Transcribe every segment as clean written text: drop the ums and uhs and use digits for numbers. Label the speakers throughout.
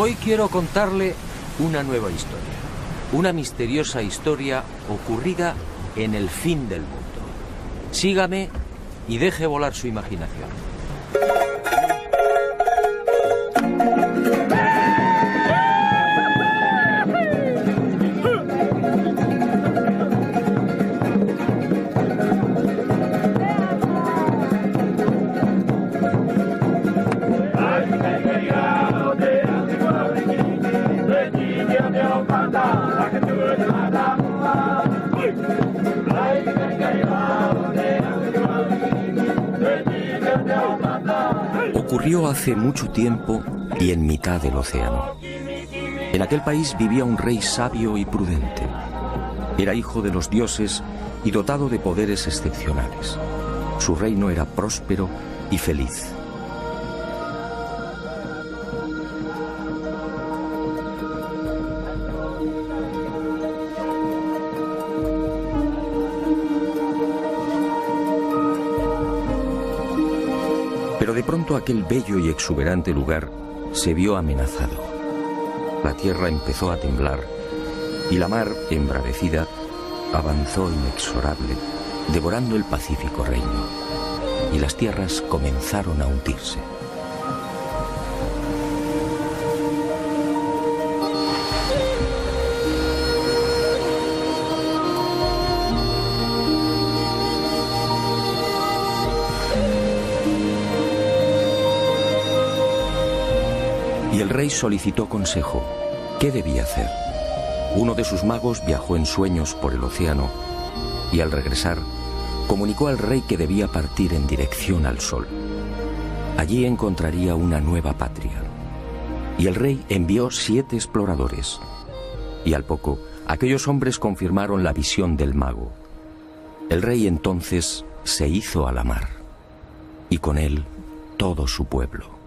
Speaker 1: Hoy quiero contarle una nueva historia, una misteriosa historia ocurrida en el fin del mundo. Sígame y deje volar su imaginación.
Speaker 2: Ocurrió hace mucho tiempo y en mitad del océano. En aquel país vivía un rey sabio y prudente. Era hijo de los dioses y dotado de poderes excepcionales. Su reino era próspero y feliz. Pero de pronto aquel bello y exuberante lugar se vio amenazado. La tierra empezó a temblar y la mar, embravecida, avanzó inexorable, devorando el pacífico reino, y las tierras comenzaron a hundirse. Y el rey solicitó consejo. ¿Qué debía hacer? Uno de sus magos viajó en sueños por el océano y al regresar comunicó al rey que debía partir en dirección al sol. Allí encontraría una nueva patria. Y el rey envió 7 exploradores. Y al poco, aquellos hombres confirmaron la visión del mago. El rey entonces se hizo a la mar, y con él todo su pueblo.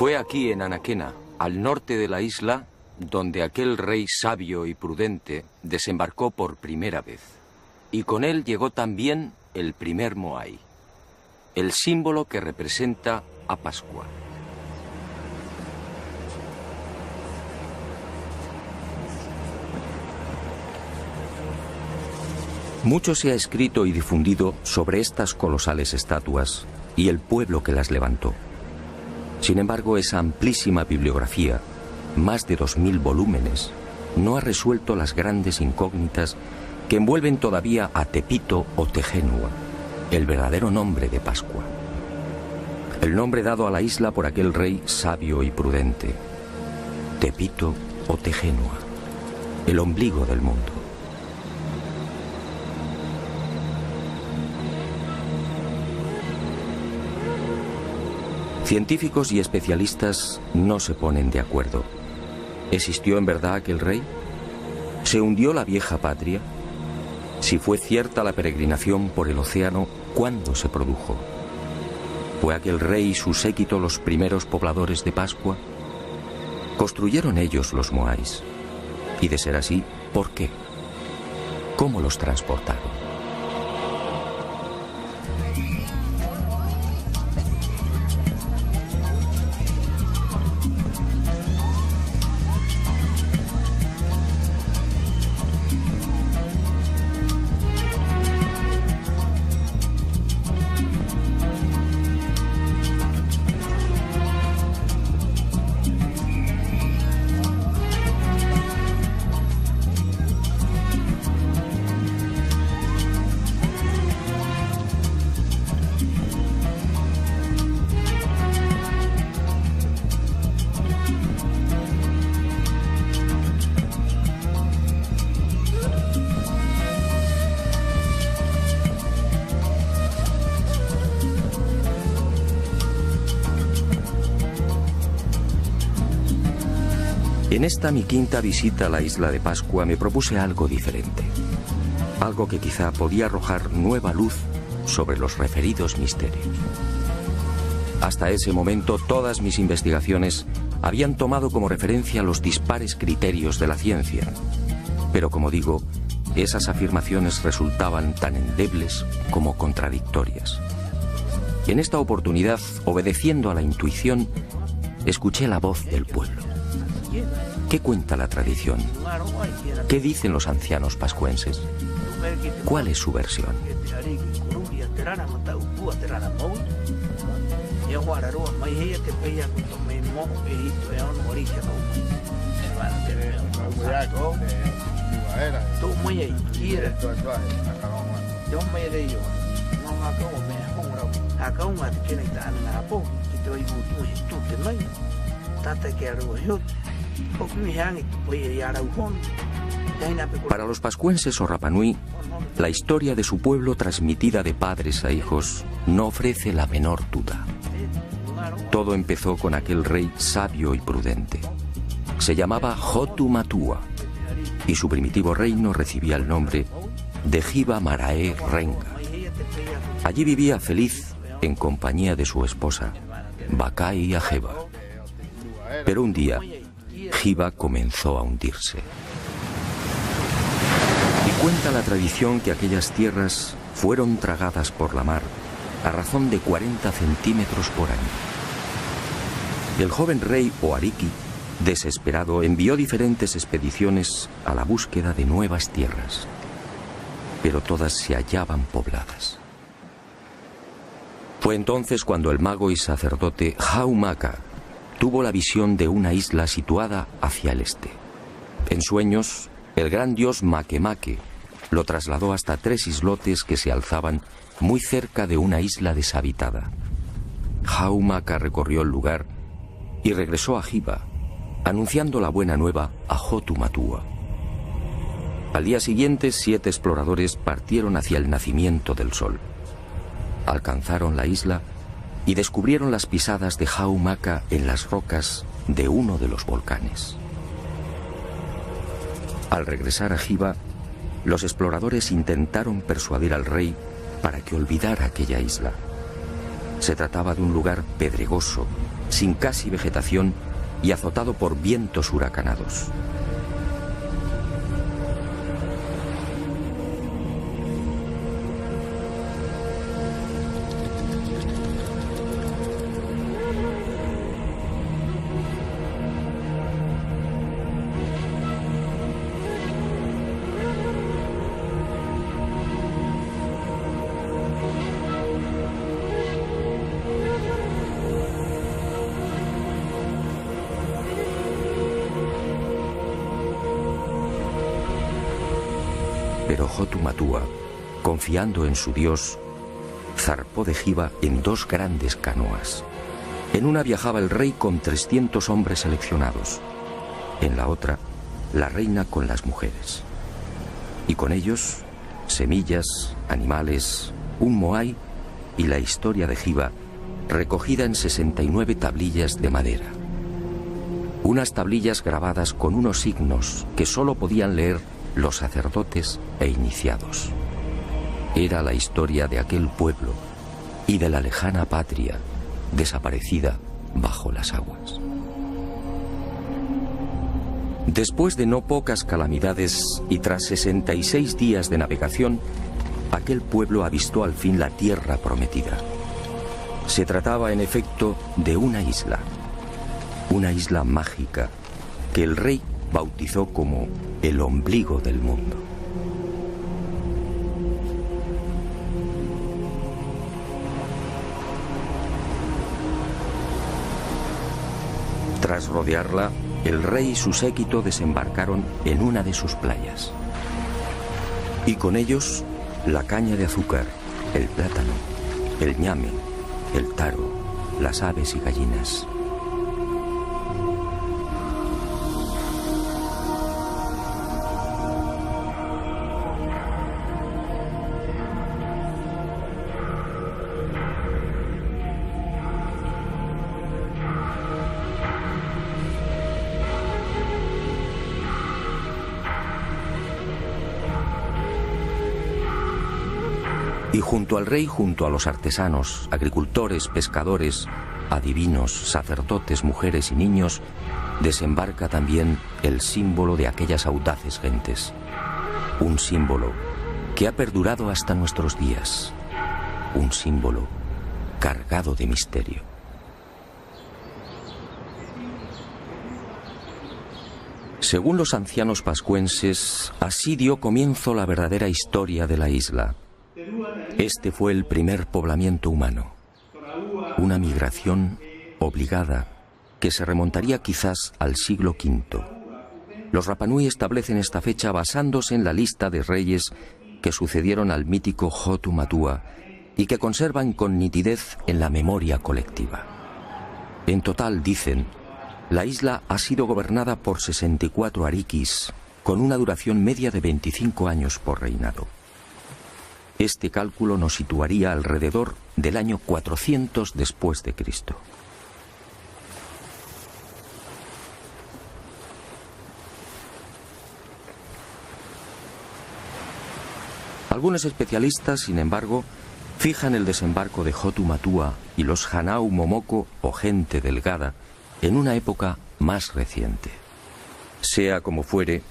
Speaker 1: Fue aquí en Anaquena, al norte de la isla, donde aquel rey sabio y prudente desembarcó por primera vez. Y con él llegó también el primer Moai, el símbolo que representa a Pascua.
Speaker 2: Mucho se ha escrito y difundido sobre estas colosales estatuas y el pueblo que las levantó. Sin embargo, esa amplísima bibliografía, más de 2000 volúmenes, no ha resuelto las grandes incógnitas que envuelven todavía a Tepito o Tejenua, el verdadero nombre de Pascua. El nombre dado a la isla por aquel rey sabio y prudente. Tepito o Tejenua, el ombligo del mundo. Científicos y especialistas no se ponen de acuerdo. ¿Existió en verdad aquel rey? ¿Se hundió la vieja patria? Si fue cierta la peregrinación por el océano, ¿cuándo se produjo? ¿Fue aquel rey y su séquito los primeros pobladores de Pascua? ¿Construyeron ellos los moais? Y de ser así, ¿por qué? ¿Cómo los transportaron? En esta mi quinta visita a la isla de Pascua me propuse algo diferente, algo que quizá podía arrojar nueva luz sobre los referidos misterios. Hasta ese momento todas mis investigaciones habían tomado como referencia los dispares criterios de la ciencia, pero como digo, esas afirmaciones resultaban tan endebles como contradictorias. En esta oportunidad, obedeciendo a la intuición, escuché la voz del pueblo. ¿Qué cuenta la tradición? ¿Qué dicen los ancianos pascuenses? ¿Cuál es su versión? Para los pascuenses o Rapanui, la historia de su pueblo transmitida de padres a hijos no ofrece la menor duda. Todo empezó con aquel rey sabio y prudente. Se llamaba Hotu Matua y su primitivo reino recibía el nombre de Hiva Marae Renga. Allí vivía feliz en compañía de su esposa, Bakai Ajeba. Pero un día, Hiva comenzó a hundirse. Y cuenta la tradición que aquellas tierras fueron tragadas por la mar a razón de 40 centímetros por año. El joven rey Oariki, desesperado, envió diferentes expediciones a la búsqueda de nuevas tierras, pero todas se hallaban pobladas. Fue entonces cuando el mago y sacerdote Haumaka tuvo la visión de una isla situada hacia el este. En sueños, el gran dios Makemake lo trasladó hasta 3 islotes que se alzaban muy cerca de una isla deshabitada. Haumaka recorrió el lugar y regresó a Hiva, anunciando la buena nueva a Hotu Matua. Al día siguiente, 7 exploradores partieron hacia el nacimiento del sol. Alcanzaron la isla y descubrieron las pisadas de Haumaka en las rocas de uno de los volcanes. Al regresar a Hiva, los exploradores intentaron persuadir al rey para que olvidara aquella isla. Se trataba de un lugar pedregoso, sin casi vegetación y azotado por vientos huracanados. Pero Hotu Matua, confiando en su dios, zarpó de Hiva en 2 grandes canoas. En una viajaba el rey con 300 hombres seleccionados, en la otra la reina con las mujeres. Y con ellos, semillas, animales, un moai y la historia de Hiva, recogida en 69 tablillas de madera. Unas tablillas grabadas con unos signos que solo podían leer los sacerdotes e iniciados. Era la historia de aquel pueblo y de la lejana patria desaparecida bajo las aguas. Después de no pocas calamidades y tras 66 días de navegación, aquel pueblo avistó al fin la tierra prometida. Se trataba, en efecto, de una isla mágica que el rey bautizó como el ombligo del mundo. Tras rodearla, el rey y su séquito desembarcaron en una de sus playas. Y con ellos, la caña de azúcar, el plátano, el ñame, el taro, las aves y gallinas. Y junto al rey, junto a los artesanos, agricultores, pescadores, adivinos, sacerdotes, mujeres y niños, desembarca también el símbolo de aquellas audaces gentes. Un símbolo que ha perdurado hasta nuestros días. Un símbolo cargado de misterio. Según los ancianos pascuenses, así dio comienzo la verdadera historia de la isla. Este fue el primer poblamiento humano, una migración obligada que se remontaría quizás al siglo V. Los Rapanui establecen esta fecha basándose en la lista de reyes que sucedieron al mítico Hotu Matua y que conservan con nitidez en la memoria colectiva. En total, dicen, la isla ha sido gobernada por 64 arikis, con una duración media de 25 años por reinado. Este cálculo nos situaría alrededor del año 400 después de Cristo. Algunos especialistas, sin embargo, fijan el desembarco de Hotu Matua y los Hanau Momoko o gente delgada en una época más reciente. Sea como fuere,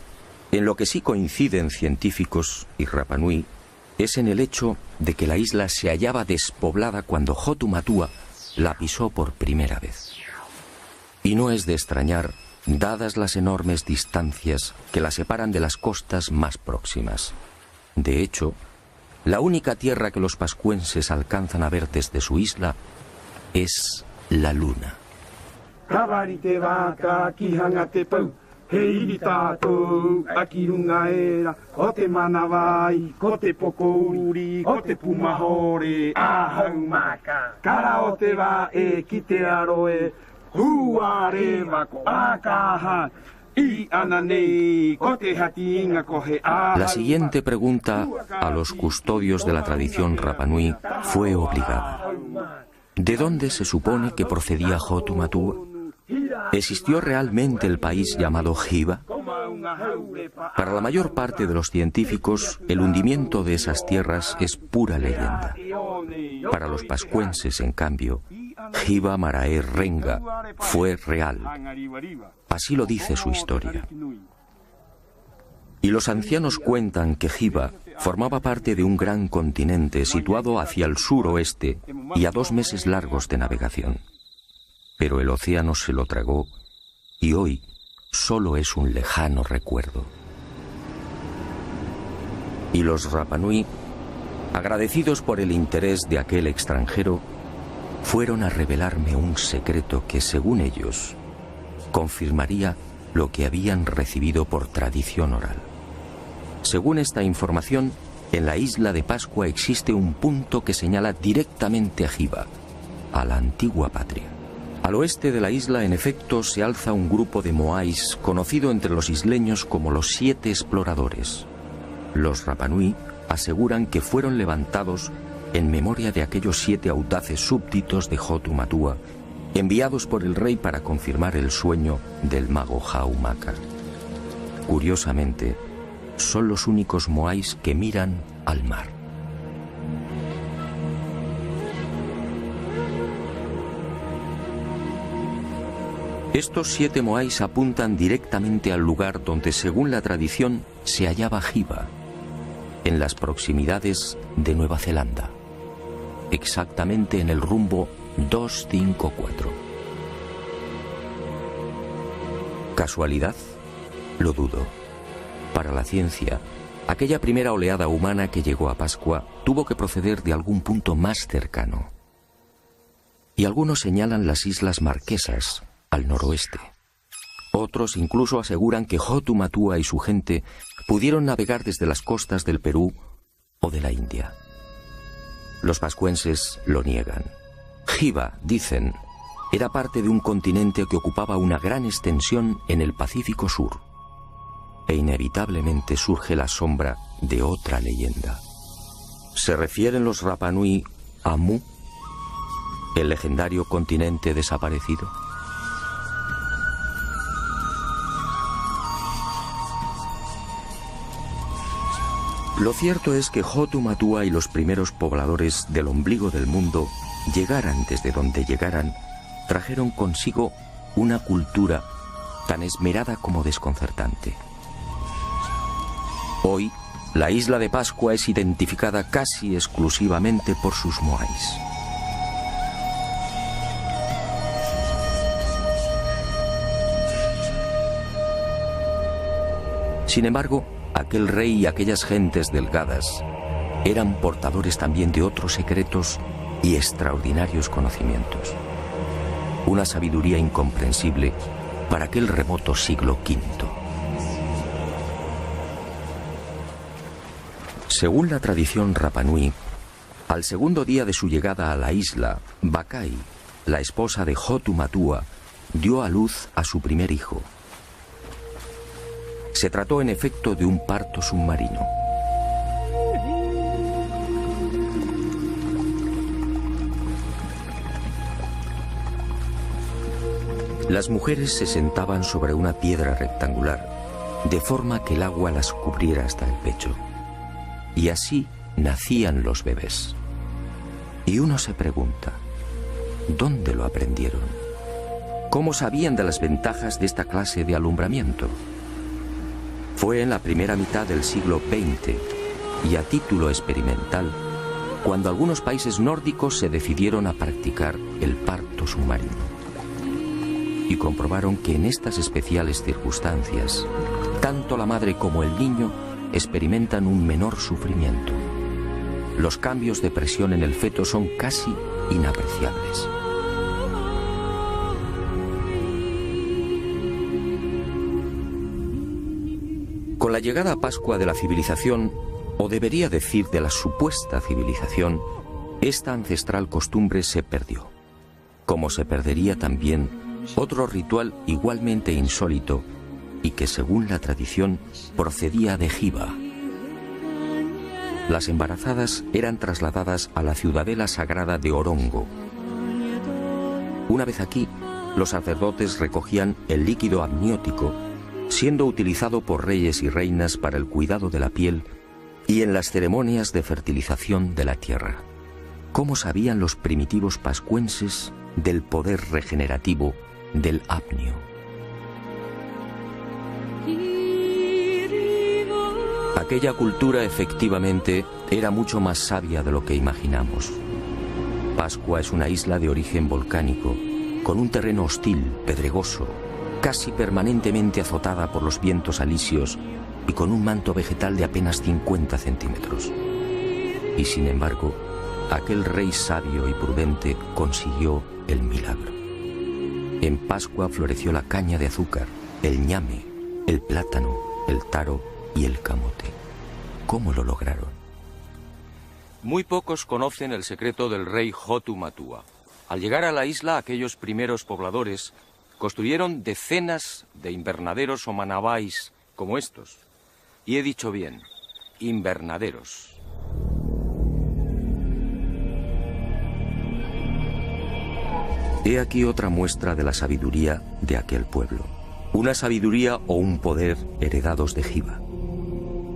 Speaker 2: en lo que sí coinciden científicos y Rapanui es en el hecho de que la isla se hallaba despoblada cuando Hotu Matua la pisó por primera vez. Y no es de extrañar, dadas las enormes distancias que la separan de las costas más próximas. De hecho, la única tierra que los pascuenses alcanzan a ver desde su isla es la luna.
Speaker 3: Hei tātou, aki runga era, o te manawai, ko te pokouri, ko te pumahore, ahau maka. Kara o te wā e ki te aroe, hua rewa ko akaha, I ana nei, ko te hatinga ko he ahau.
Speaker 2: La siguiente pregunta a los custodios de la tradición Rapanui fue obligada. ¿De dónde se supone que procedía Hotu Matua? ¿Existió realmente el país llamado Hiva? Para la mayor parte de los científicos, el hundimiento de esas tierras es pura leyenda. Para los pascuenses, en cambio, Hiva Marae Renga fue real. Así lo dice su historia. Y los ancianos cuentan que Hiva formaba parte de un gran continente situado hacia el suroeste y a 2 meses largos de navegación. Pero el océano se lo tragó y hoy solo es un lejano recuerdo. Y los Rapanui, agradecidos por el interés de aquel extranjero, fueron a revelarme un secreto que, según ellos, confirmaría lo que habían recibido por tradición oral. Según esta información, en la isla de Pascua existe un punto que señala directamente a Hiva, a la antigua patria. Al oeste de la isla, en efecto, se alza un grupo de moais conocido entre los isleños como los 7 exploradores. Los Rapanui aseguran que fueron levantados en memoria de aquellos 7 audaces súbditos de Hotu Matua, enviados por el rey para confirmar el sueño del mago Haumaka. Curiosamente, son los únicos moais que miran al mar. Estos 7 moais apuntan directamente al lugar donde, según la tradición, se hallaba Hiva, en las proximidades de Nueva Zelanda, exactamente en el rumbo 254. ¿Casualidad? Lo dudo. Para la ciencia, aquella primera oleada humana que llegó a Pascua tuvo que proceder de algún punto más cercano. Y algunos señalan las Islas Marquesas, al noroeste. Otros incluso aseguran que Hotu Matua y su gente pudieron navegar desde las costas del Perú o de la India. Los pascuenses lo niegan. Hiva, dicen, era parte de un continente que ocupaba una gran extensión en el Pacífico Sur. E inevitablemente surge la sombra de otra leyenda. ¿Se refieren los Rapa Nui a Mu, el legendario continente desaparecido? Lo cierto es que Hotu Matua y los primeros pobladores del ombligo del mundo, llegaran desde donde llegaran, trajeron consigo una cultura tan esmerada como desconcertante. Hoy, la isla de Pascua es identificada casi exclusivamente por sus moais. Sin embargo, aquel rey y aquellas gentes delgadas eran portadores también de otros secretos y extraordinarios conocimientos. Una sabiduría incomprensible para aquel remoto siglo V. Según la tradición Rapa Nui, al segundo día de su llegada a la isla, Bakai, la esposa de Hotu Matua, dio a luz a su primer hijo. Se trató en efecto de un parto submarino. Las mujeres se sentaban sobre una piedra rectangular, de forma que el agua las cubriera hasta el pecho. Y así nacían los bebés. Y uno se pregunta, ¿dónde lo aprendieron? ¿Cómo sabían de las ventajas de esta clase de alumbramiento? Fue en la primera mitad del siglo XX, y a título experimental, cuando algunos países nórdicos se decidieron a practicar el parto submarino. Y comprobaron que en estas especiales circunstancias, tanto la madre como el niño experimentan un menor sufrimiento. Los cambios de presión en el feto son casi inapreciables. Con la llegada a Pascua de la civilización, o debería decir de la supuesta civilización, esta ancestral costumbre se perdió. Como se perdería también otro ritual igualmente insólito y que, según la tradición, procedía de Hiva. Las embarazadas eran trasladadas a la ciudadela sagrada de Orongo. Una vez aquí, los sacerdotes recogían el líquido amniótico, siendo utilizado por reyes y reinas para el cuidado de la piel y en las ceremonias de fertilización de la tierra. ¿Cómo sabían los primitivos pascuenses del poder regenerativo del apnio? Aquella cultura efectivamente era mucho más sabia de lo que imaginamos. Pascua es una isla de origen volcánico, con un terreno hostil, pedregoso, casi permanentemente azotada por los vientos alisios y con un manto vegetal de apenas 50 centímetros. Y sin embargo, aquel rey sabio y prudente consiguió el milagro. En Pascua floreció la caña de azúcar, el ñame, el plátano, el taro y el camote. ¿Cómo lo lograron?
Speaker 1: Muy pocos conocen el secreto del rey Hotu Matua. Al llegar a la isla, aquellos primeros pobladores construyeron decenas de invernaderos o manabais como estos. Y he dicho bien, invernaderos.
Speaker 2: He aquí otra muestra de la sabiduría de aquel pueblo. Una sabiduría o un poder heredados de Hiva.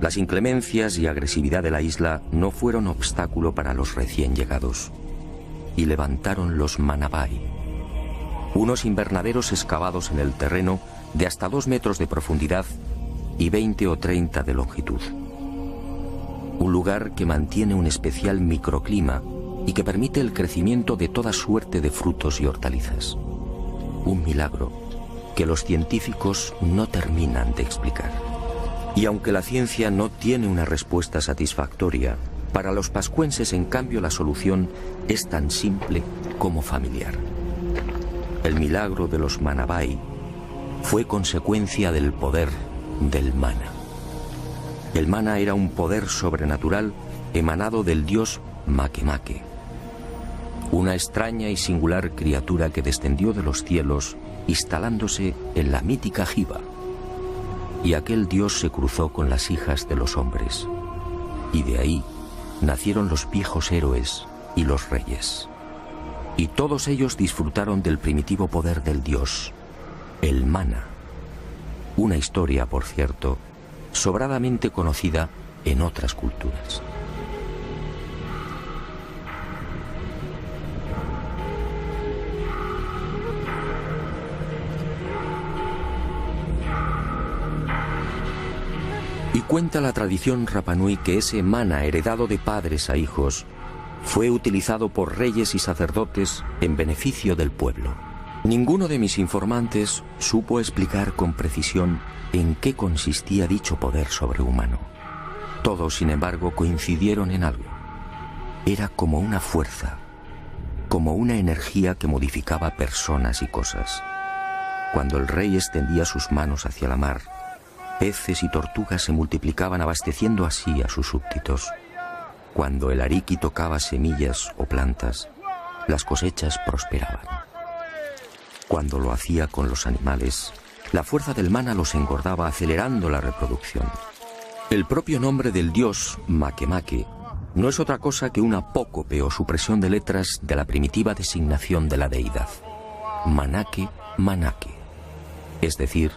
Speaker 2: Las inclemencias y agresividad de la isla no fueron obstáculo para los recién llegados. Y levantaron los manabai. unos invernaderos excavados en el terreno de hasta 2 metros de profundidad y 20 o 30 de longitud. Un lugar que mantiene un especial microclima y que permite el crecimiento de toda suerte de frutos y hortalizas. Un milagro que los científicos no terminan de explicar. Y aunque la ciencia no tiene una respuesta satisfactoria, para los pascuenses, en cambio, la solución es tan simple como familiar. El milagro de los Manabái fue consecuencia del poder del mana. El mana era un poder sobrenatural emanado del dios Makemake, una extraña y singular criatura que descendió de los cielos instalándose en la mítica Hiva. Y aquel dios se cruzó con las hijas de los hombres, y de ahí nacieron los viejos héroes y los reyes. Y todos ellos disfrutaron del primitivo poder del dios, el mana. Una historia, por cierto, sobradamente conocida en otras culturas. Y cuenta la tradición Rapanui que ese mana heredado de padres a hijos fue utilizado por reyes y sacerdotes en beneficio del pueblo. Ninguno de mis informantes supo explicar con precisión en qué consistía dicho poder sobrehumano. Todos, sin embargo, coincidieron en algo. Era como una fuerza, como una energía que modificaba personas y cosas. Cuando el rey extendía sus manos hacia la mar, peces y tortugas se multiplicaban, abasteciendo así a sus súbditos. Cuando el ariqui tocaba semillas o plantas, las cosechas prosperaban. Cuando lo hacía con los animales, la fuerza del mana los engordaba, acelerando la reproducción. El propio nombre del dios, Makemake, no es otra cosa que un apócope o supresión de letras de la primitiva designación de la deidad. Manake, Manake. Es decir,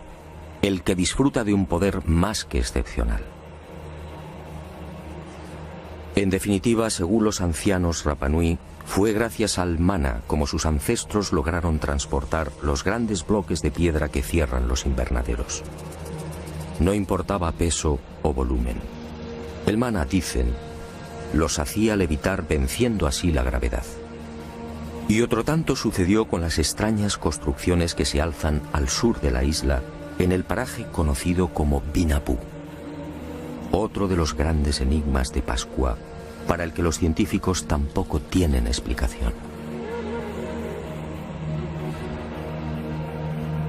Speaker 2: el que disfruta de un poder más que excepcional. En definitiva, según los ancianos Rapanui, fue gracias al mana como sus ancestros lograron transportar los grandes bloques de piedra que cierran los invernaderos. No importaba peso o volumen. El mana, dicen, los hacía levitar, venciendo así la gravedad. Y otro tanto sucedió con las extrañas construcciones que se alzan al sur de la isla, en el paraje conocido como Binapú. Otro de los grandes enigmas de Pascua, para el que los científicos tampoco tienen explicación.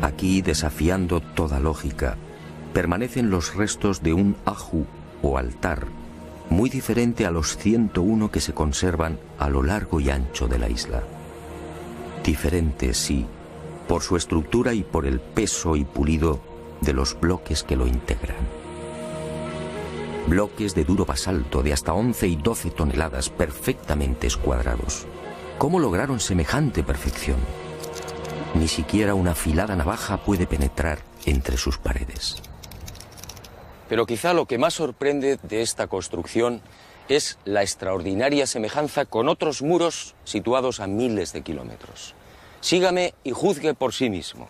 Speaker 2: Aquí, desafiando toda lógica, permanecen los restos de un aju o altar, muy diferente a los 101 que se conservan a lo largo y ancho de la isla. Diferente, sí, por su estructura y por el peso y pulido de los bloques que lo integran. Bloques de duro basalto de hasta 11 y 12 toneladas perfectamente escuadrados. ¿Cómo lograron semejante perfección? Ni siquiera una afilada navaja puede penetrar entre sus paredes.
Speaker 1: Pero quizá lo que más sorprende de esta construcción es la extraordinaria semejanza con otros muros situados a miles de kilómetros. Sígame y juzgue por sí mismo.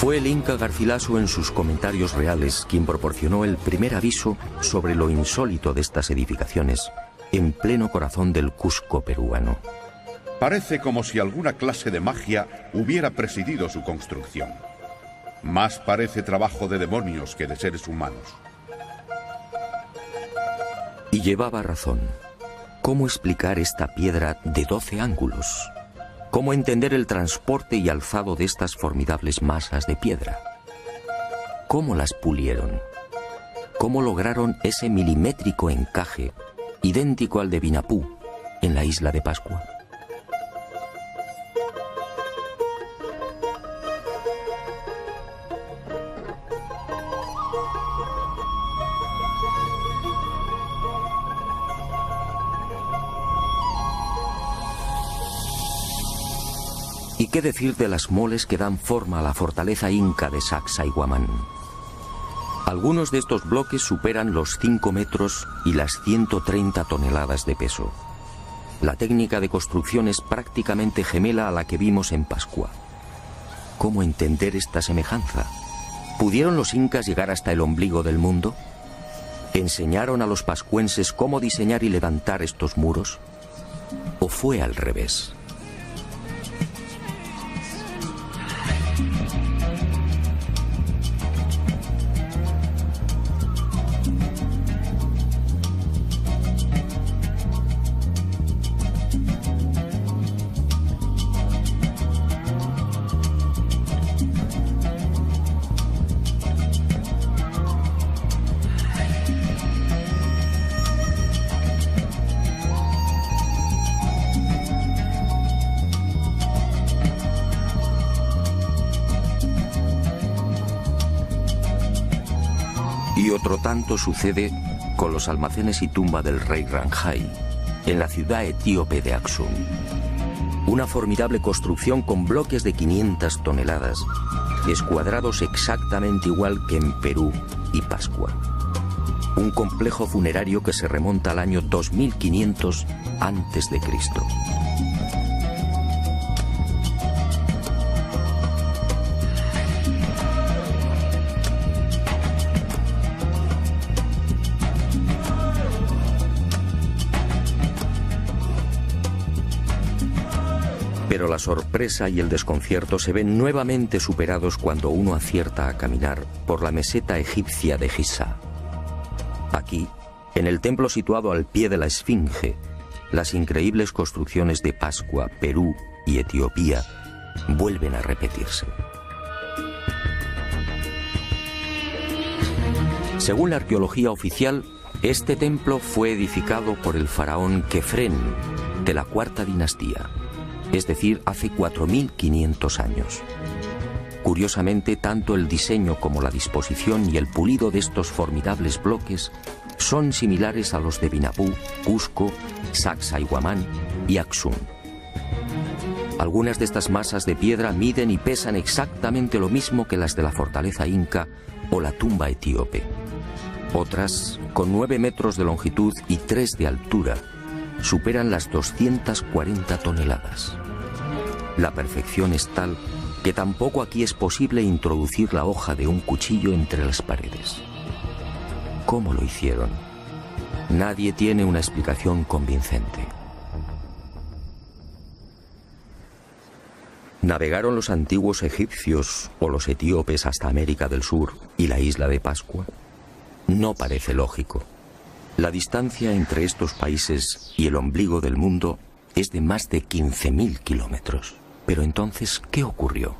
Speaker 2: Fue el Inca Garcilaso, en sus comentarios reales, quien proporcionó el primer aviso sobre lo insólito de estas edificaciones en pleno corazón del Cusco peruano.
Speaker 4: Parece como si alguna clase de magia hubiera presidido su construcción. Más parece trabajo de demonios que de seres humanos.
Speaker 2: Y llevaba razón. ¿Cómo explicar esta piedra de 12 ángulos? ¿Cómo entender el transporte y alzado de estas formidables masas de piedra? ¿Cómo las pulieron? ¿Cómo lograron ese milimétrico encaje idéntico al de Vinapú en la isla de Pascua? ¿Y qué decir de las moles que dan forma a la fortaleza inca de Sacsayhuamán? Algunos de estos bloques superan los 5 metros y las 130 toneladas de peso. La técnica de construcción es prácticamente gemela a la que vimos en Pascua. ¿Cómo entender esta semejanza? ¿Pudieron los incas llegar hasta el ombligo del mundo? ¿Enseñaron a los pascuenses cómo diseñar y levantar estos muros? ¿O fue al revés? Y otro tanto sucede con los almacenes y tumba del rey Ranjai, en la ciudad etíope de Aksum. Una formidable construcción con bloques de 500 toneladas, escuadrados exactamente igual que en Perú y Pascua. Un complejo funerario que se remonta al año 2500 a.C. Pero la sorpresa y el desconcierto se ven nuevamente superados cuando uno acierta a caminar por la meseta egipcia de Giza. Aquí, en el templo situado al pie de la Esfinge, las increíbles construcciones de Pascua, Perú y Etiopía vuelven a repetirse. Según la arqueología oficial, este templo fue edificado por el faraón Kefren de la cuarta dinastía, es decir, hace 4500 años. Curiosamente, tanto el diseño como la disposición y el pulido de estos formidables bloques son similares a los de Vinapú, Cusco, Sacsayhuamán y Aksum. Algunas de estas masas de piedra miden y pesan exactamente lo mismo que las de la fortaleza inca o la tumba etíope. Otras, con 9 metros de longitud y 3 de altura, superan las 240 toneladas. La perfección es tal que tampoco aquí es posible introducir la hoja de un cuchillo entre las paredes. ¿Cómo lo hicieron? Nadie tiene una explicación convincente. ¿Navegaron los antiguos egipcios o los etíopes hasta América del Sur y la isla de Pascua? No parece lógico. La distancia entre estos países y el ombligo del mundo es de más de 15.000 kilómetros. Pero entonces, ¿qué ocurrió?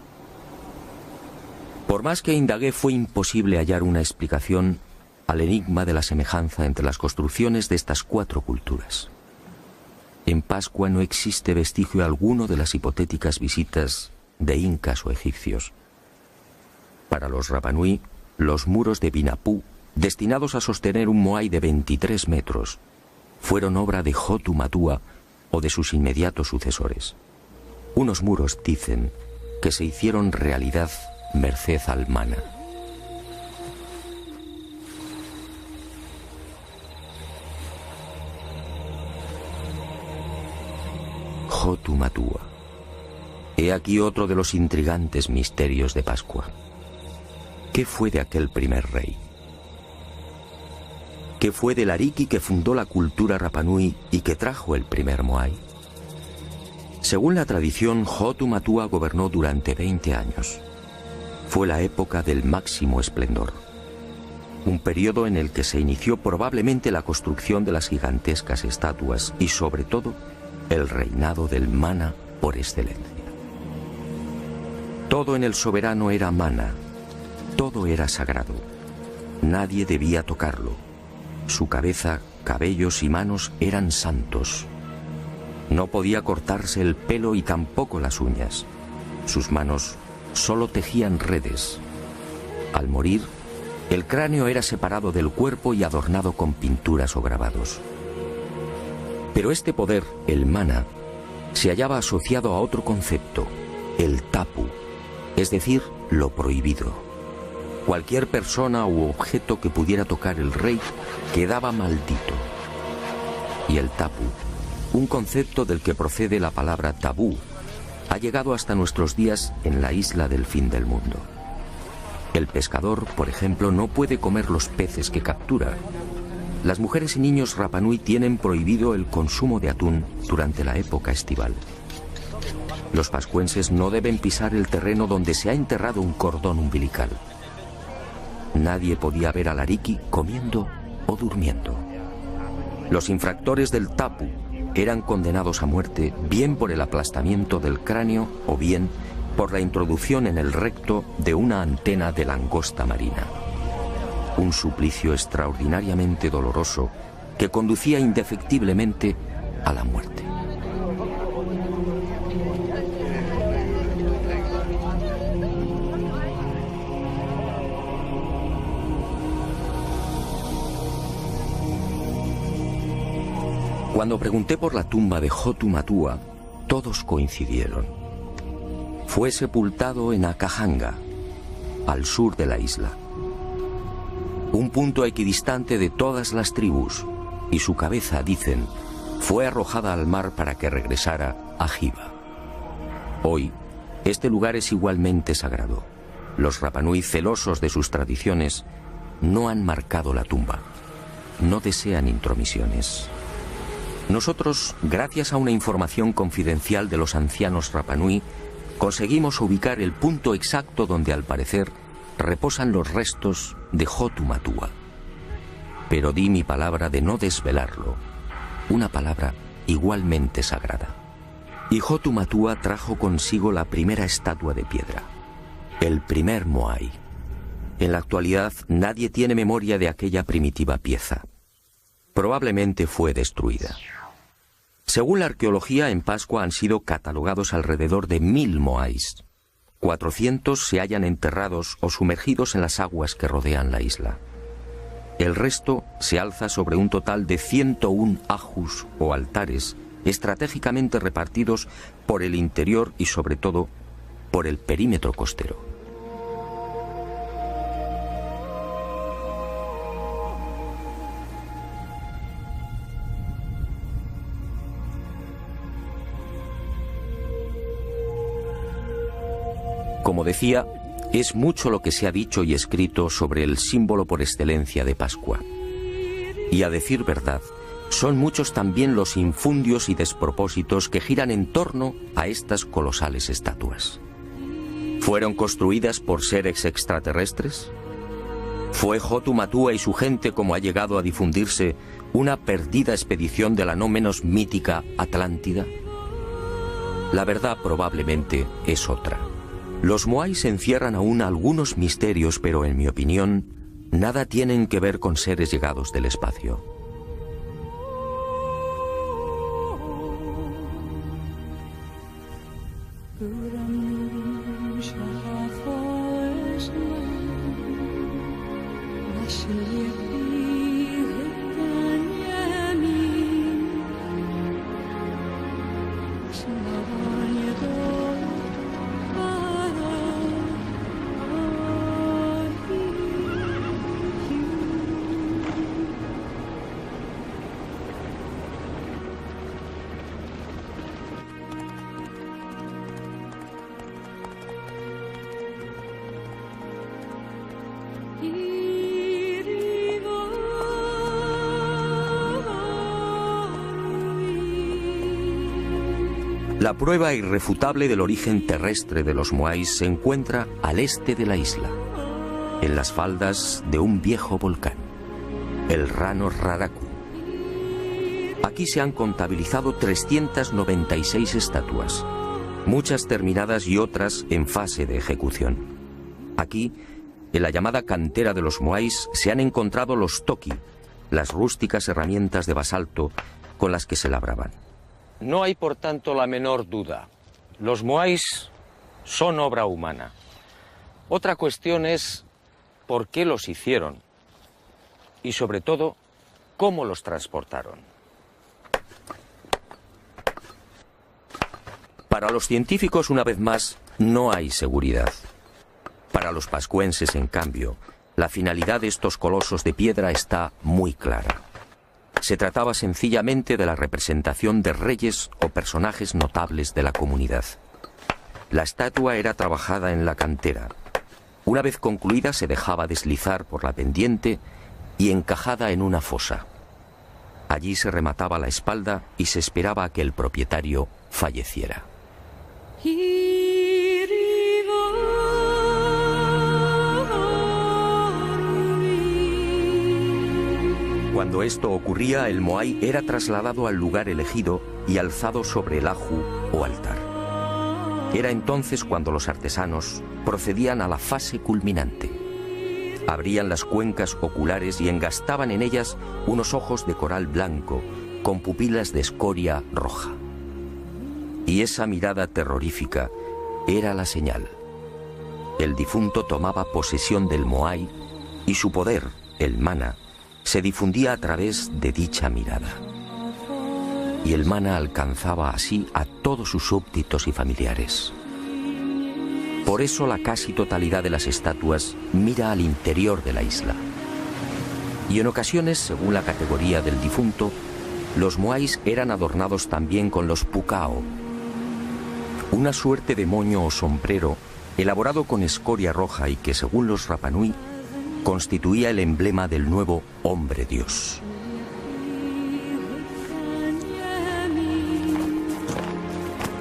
Speaker 2: Por más que indagué, fue imposible hallar una explicación al enigma de la semejanza entre las construcciones de estas 4 culturas. En Pascua no existe vestigio alguno de las hipotéticas visitas de incas o egipcios. Para los Rapanui, los muros de Vinapú, destinados a sostener un moai de 23 metros, fueron obra de Hotu Matua o de sus inmediatos sucesores. Unos muros, dicen, que se hicieron realidad merced al mana. Hotu Matua. He aquí otro de los intrigantes misterios de Pascua. ¿Qué fue de aquel primer rey? ¿Qué fue del Ariki que fundó la cultura Rapanui y que trajo el primer moai? Según la tradición, Hotu Matua gobernó durante 20 años. Fue la época del máximo esplendor. un periodo en el que se inició probablemente la construcción de las gigantescas estatuas y, sobre todo, el reinado del mana por excelencia. Todo en el soberano era mana, todo era sagrado. Nadie debía tocarlo. Su cabeza, cabellos y manos eran santos. No podía cortarse el pelo y tampoco las uñas. Sus manos solo tejían redes. Al morir, el cráneo era separado del cuerpo y adornado con pinturas o grabados. Pero este poder, el mana, se hallaba asociado a otro concepto, el tapu, es decir, lo prohibido. Cualquier persona u objeto que pudiera tocar el rey quedaba maldito. Y el tapu, un concepto del que procede la palabra tabú, ha llegado hasta nuestros días en la isla del fin del mundo. El pescador, por ejemplo, no puede comer los peces que captura. Las mujeres y niños Rapa Nui tienen prohibido el consumo de atún durante la época estival. Los pascuenses no deben pisar el terreno donde se ha enterrado un cordón umbilical. Nadie podía ver al ariki comiendo o durmiendo. Los infractores del tapu eran condenados a muerte bien por el aplastamiento del cráneo o bien por la introducción en el recto de una antena de langosta marina. Un suplicio extraordinariamente doloroso que conducía indefectiblemente a la muerte. Cuando pregunté por la tumba de Hotu Matua, todos coincidieron. Fue sepultado en Akahanga, al sur de la isla. Un punto equidistante de todas las tribus, y su cabeza, dicen, fue arrojada al mar para que regresara a Hiva. Hoy, este lugar es igualmente sagrado. Los Rapa Nui, celosos de sus tradiciones, no han marcado la tumba. No desean intromisiones. Nosotros, gracias a una información confidencial de los ancianos Rapa Nui, conseguimos ubicar el punto exacto donde, al parecer, reposan los restos de Hotu Matua. Pero di mi palabra de no desvelarlo, una palabra igualmente sagrada. Y Hotu Matua trajo consigo la primera estatua de piedra, el primer moai. En la actualidad nadie tiene memoria de aquella primitiva pieza. Probablemente fue destruida. Según la arqueología, en Pascua han sido catalogados alrededor de 1000 moais. 400 se hallan enterrados o sumergidos en las aguas que rodean la isla. El resto se alza sobre un total de 101 ajus o altares estratégicamente repartidos por el interior y, sobre todo, por el perímetro costero. Como decía, es mucho lo que se ha dicho y escrito sobre el símbolo por excelencia de Pascua. Y a decir verdad, son muchos también los infundios y despropósitos que giran en torno a estas colosales estatuas. ¿Fueron construidas por seres extraterrestres? ¿Fue Hotu Matua y su gente, como ha llegado a difundirse, una perdida expedición de la no menos mítica Atlántida? La verdad probablemente es otra. Los moais encierran aún algunos misterios, pero en mi opinión, nada tienen que ver con seres llegados del espacio. La prueba irrefutable del origen terrestre de los moais se encuentra al este de la isla. en las faldas de un viejo volcán, el Rano Raraku. Aquí se han contabilizado 396 estatuas, muchas terminadas y otras en fase de ejecución. Aquí, en la llamada cantera de los moais, se han encontrado los toki, las rústicas herramientas de basalto con las que se labraban.
Speaker 1: No hay, por tanto, la menor duda. Los moais son obra humana. Otra cuestión es por qué los hicieron y, sobre todo, cómo los transportaron.
Speaker 2: Para los científicos, una vez más, no hay seguridad. Para los pascuenses, en cambio, la finalidad de estos colosos de piedra está muy clara. Se trataba sencillamente de la representación de reyes o personajes notables de la comunidad. La estatua era trabajada en la cantera. Una vez concluida, se dejaba deslizar por la pendiente y encajada en una fosa. Allí se remataba la espalda y se esperaba a que el propietario falleciera. Cuando esto ocurría, el moai era trasladado al lugar elegido y alzado sobre el aju o altar. Era entonces cuando los artesanos procedían a la fase culminante. Abrían las cuencas oculares y engastaban en ellas unos ojos de coral blanco con pupilas de escoria roja. Y esa mirada terrorífica era la señal. El difunto tomaba posesión del moai y su poder, el mana, se difundía a través de dicha mirada. Y el mana alcanzaba así a todos sus súbditos y familiares. Por eso la casi totalidad de las estatuas mira al interior de la isla. Y en ocasiones, según la categoría del difunto, los moais eran adornados también con los pukao, una suerte de moño o sombrero elaborado con escoria roja y que, según los Rapanui, constituía el emblema del nuevo hombre dios.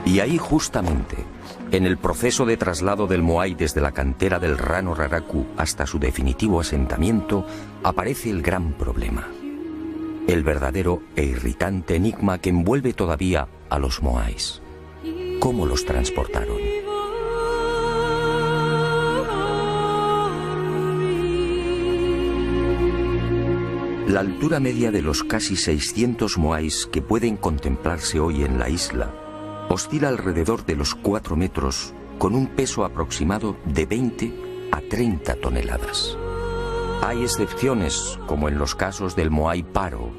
Speaker 2: Y ahí, justamente, en el proceso de traslado del moai desde la cantera del Rano Raraku hasta su definitivo asentamiento, aparece el gran problema. El verdadero e irritante enigma que envuelve todavía a los moais. ¿Cómo los transportaron? La altura media de los casi 600 moais que pueden contemplarse hoy en la isla oscila alrededor de los 4 metros, con un peso aproximado de 20 a 30 toneladas. Hay excepciones, como en los casos del moai paro,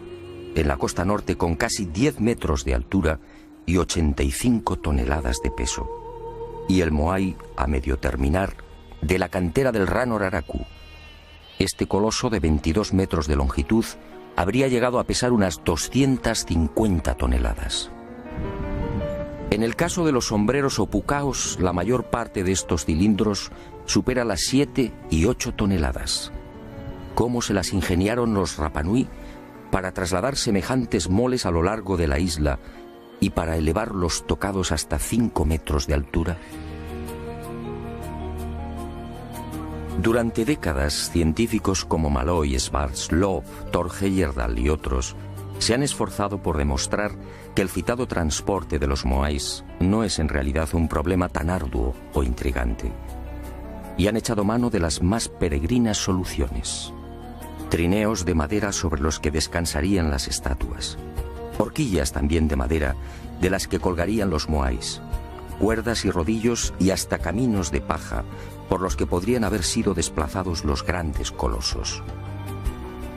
Speaker 2: en la costa norte, con casi 10 metros de altura y 85 toneladas de peso. Y el moai, a medio terminar, de la cantera del Rano Raraku. Este coloso de 22 metros de longitud habría llegado a pesar unas 250 toneladas. En el caso de los sombreros o pucaos, la mayor parte de estos cilindros supera las 7 y 8 toneladas. ¿Cómo se las ingeniaron los Rapanui para trasladar semejantes moles a lo largo de la isla y para elevar los tocados hasta 5 metros de altura? Durante décadas, científicos como Malloy, Schwarzkopf, Thor Heyerdahl y otros se han esforzado por demostrar que el citado transporte de los moais no es en realidad un problema tan arduo o intrigante. Y han echado mano de las más peregrinas soluciones. Trineos de madera sobre los que descansarían las estatuas. Horquillas también de madera de las que colgarían los moais. Cuerdas y rodillos y hasta caminos de paja por los que podrían haber sido desplazados los grandes colosos.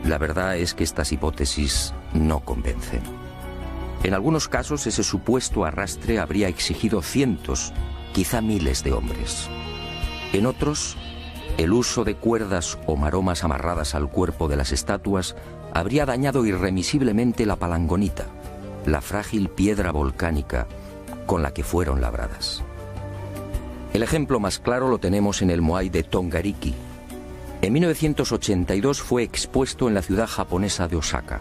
Speaker 2: La verdad es que estas hipótesis no convencen. En algunos casos, ese supuesto arrastre habría exigido cientos, quizá miles de hombres. En otros, el uso de cuerdas o maromas amarradas al cuerpo de las estatuas habría dañado irremisiblemente la palangonita, la frágil piedra volcánica con la que fueron labradas. El ejemplo más claro lo tenemos en el moai de Tongariki. En 1982 fue expuesto en la ciudad japonesa de Osaka.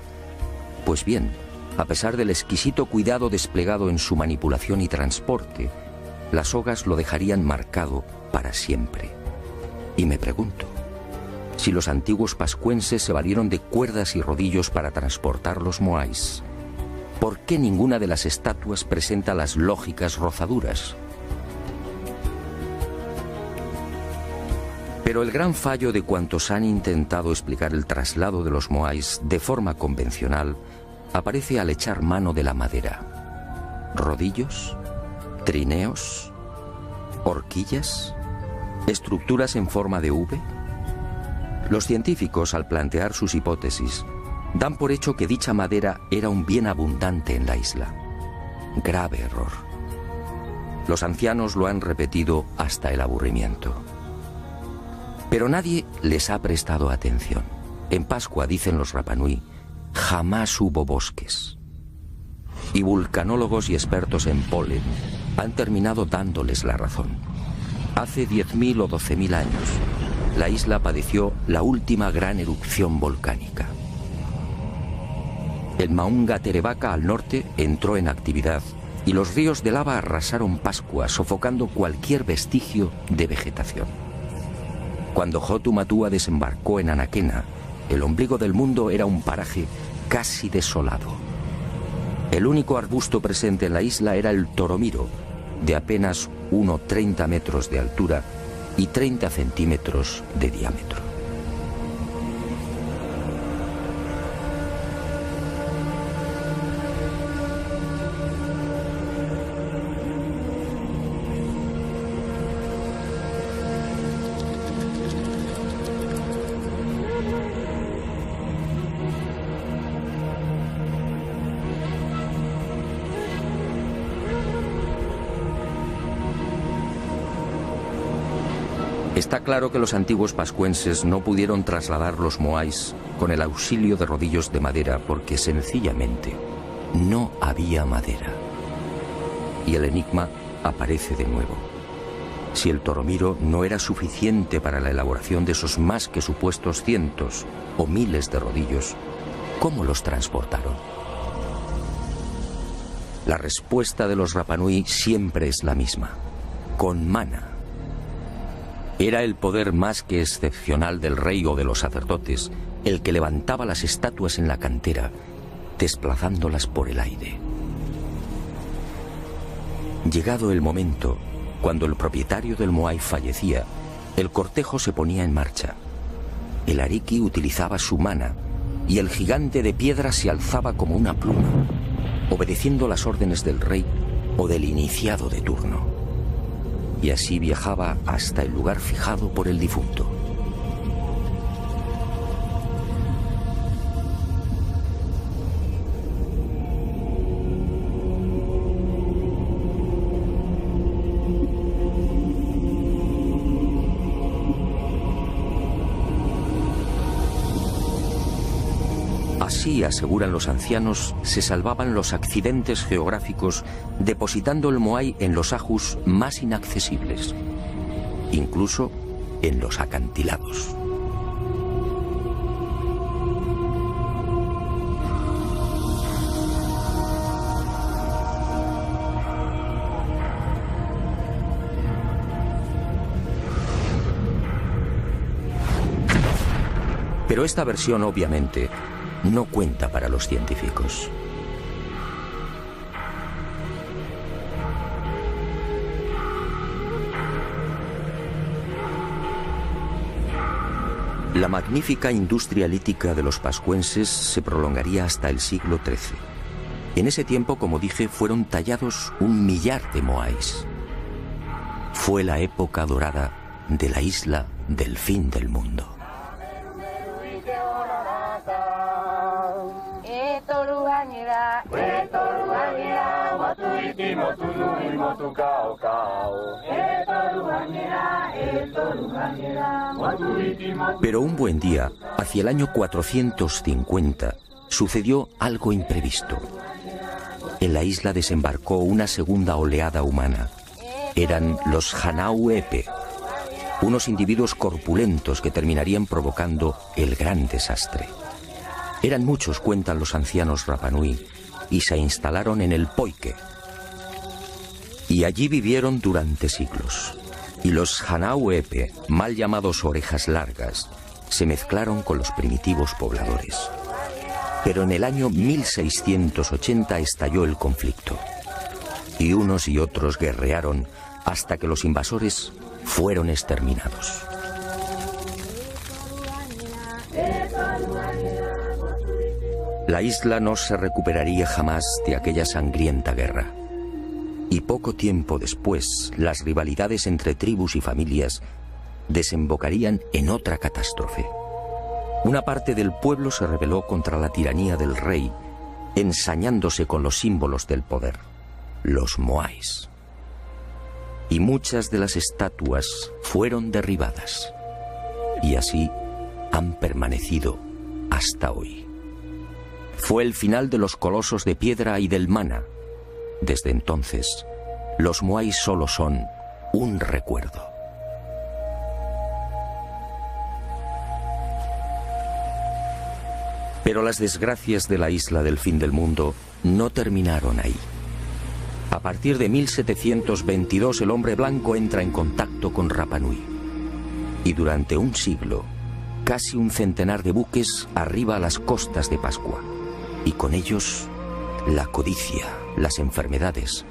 Speaker 2: Pues bien, a pesar del exquisito cuidado desplegado en su manipulación y transporte, las sogas lo dejarían marcado para siempre. Y me pregunto, si los antiguos pascuenses se valieron de cuerdas y rodillos para transportar los moais, ¿por qué ninguna de las estatuas presenta las lógicas rozaduras? Pero el gran fallo de cuantos han intentado explicar el traslado de los moais de forma convencional aparece al echar mano de la madera. Rodillos, trineos, horquillas, estructuras en forma de V. Los científicos, al plantear sus hipótesis, dan por hecho que dicha madera era un bien abundante en la isla. Grave error. Los ancianos lo han repetido hasta el aburrimiento. Pero nadie les ha prestado atención. En Pascua, dicen los Rapanui, jamás hubo bosques. Y vulcanólogos y expertos en polen han terminado dándoles la razón. Hace 10.000 o 12.000 años, la isla padeció la última gran erupción volcánica. El Maunga Terevaca al norte entró en actividad y los ríos de lava arrasaron Pascua, sofocando cualquier vestigio de vegetación. Cuando Hotu Matua desembarcó en Anaquena, el ombligo del mundo era un paraje casi desolado. El único arbusto presente en la isla era el toromiro, de apenas 1,30 metros de altura y 30 centímetros de diámetro. Está claro que los antiguos pascuenses no pudieron trasladar los moais con el auxilio de rodillos de madera porque sencillamente no había madera. Y el enigma aparece de nuevo. Si el toromiro no era suficiente para la elaboración de esos más que supuestos cientos o miles de rodillos, ¿cómo los transportaron? La respuesta de los Rapanui siempre es la misma: con mana. Era el poder más que excepcional del rey o de los sacerdotes el que levantaba las estatuas en la cantera, desplazándolas por el aire. Llegado el momento, cuando el propietario del moai fallecía, el cortejo se ponía en marcha. El ariki utilizaba su mana y el gigante de piedra se alzaba como una pluma, obedeciendo las órdenes del rey o del iniciado de turno. Y así viajaba hasta el lugar fijado por el difunto. Así, aseguran los ancianos, se salvaban los accidentes geográficos depositando el moai en los ajus más inaccesibles, incluso en los acantilados. Pero esta versión, obviamente, no cuenta para los científicos. La magnífica industria lítica de los pascuenses se prolongaría hasta el siglo XIII. En ese tiempo, como dije, fueron tallados 1 millar de moais. Fue la época dorada de la isla del fin del mundo. Pero un buen día, hacia el año 450, sucedió algo imprevisto. En la isla desembarcó una segunda oleada humana. Eran los Hanau Epe, unos individuos corpulentos que terminarían provocando el gran desastre. Eran muchos, cuentan los ancianos Rapanui, y se instalaron en el Poike. Y allí vivieron durante siglos. Y los Hanau Epe, mal llamados orejas largas, se mezclaron con los primitivos pobladores. Pero en el año 1680 estalló el conflicto, y unos y otros guerrearon hasta que los invasores fueron exterminados. La isla no se recuperaría jamás de aquella sangrienta guerra. Y poco tiempo después, las rivalidades entre tribus y familias desembocarían en otra catástrofe. Una parte del pueblo se rebeló contra la tiranía del rey, ensañándose con los símbolos del poder, los moais. Y muchas de las estatuas fueron derribadas. Y así han permanecido hasta hoy. Fue el final de los colosos de piedra y del mana. Desde entonces, los moais solo son un recuerdo. Pero las desgracias de la isla del fin del mundo no terminaron ahí. A partir de 1722 el hombre blanco entra en contacto con Rapa Nui. Y durante un siglo, casi un centenar de buques arriba a las costas de Pascua. Y con ellos, la codicia, las enfermedades,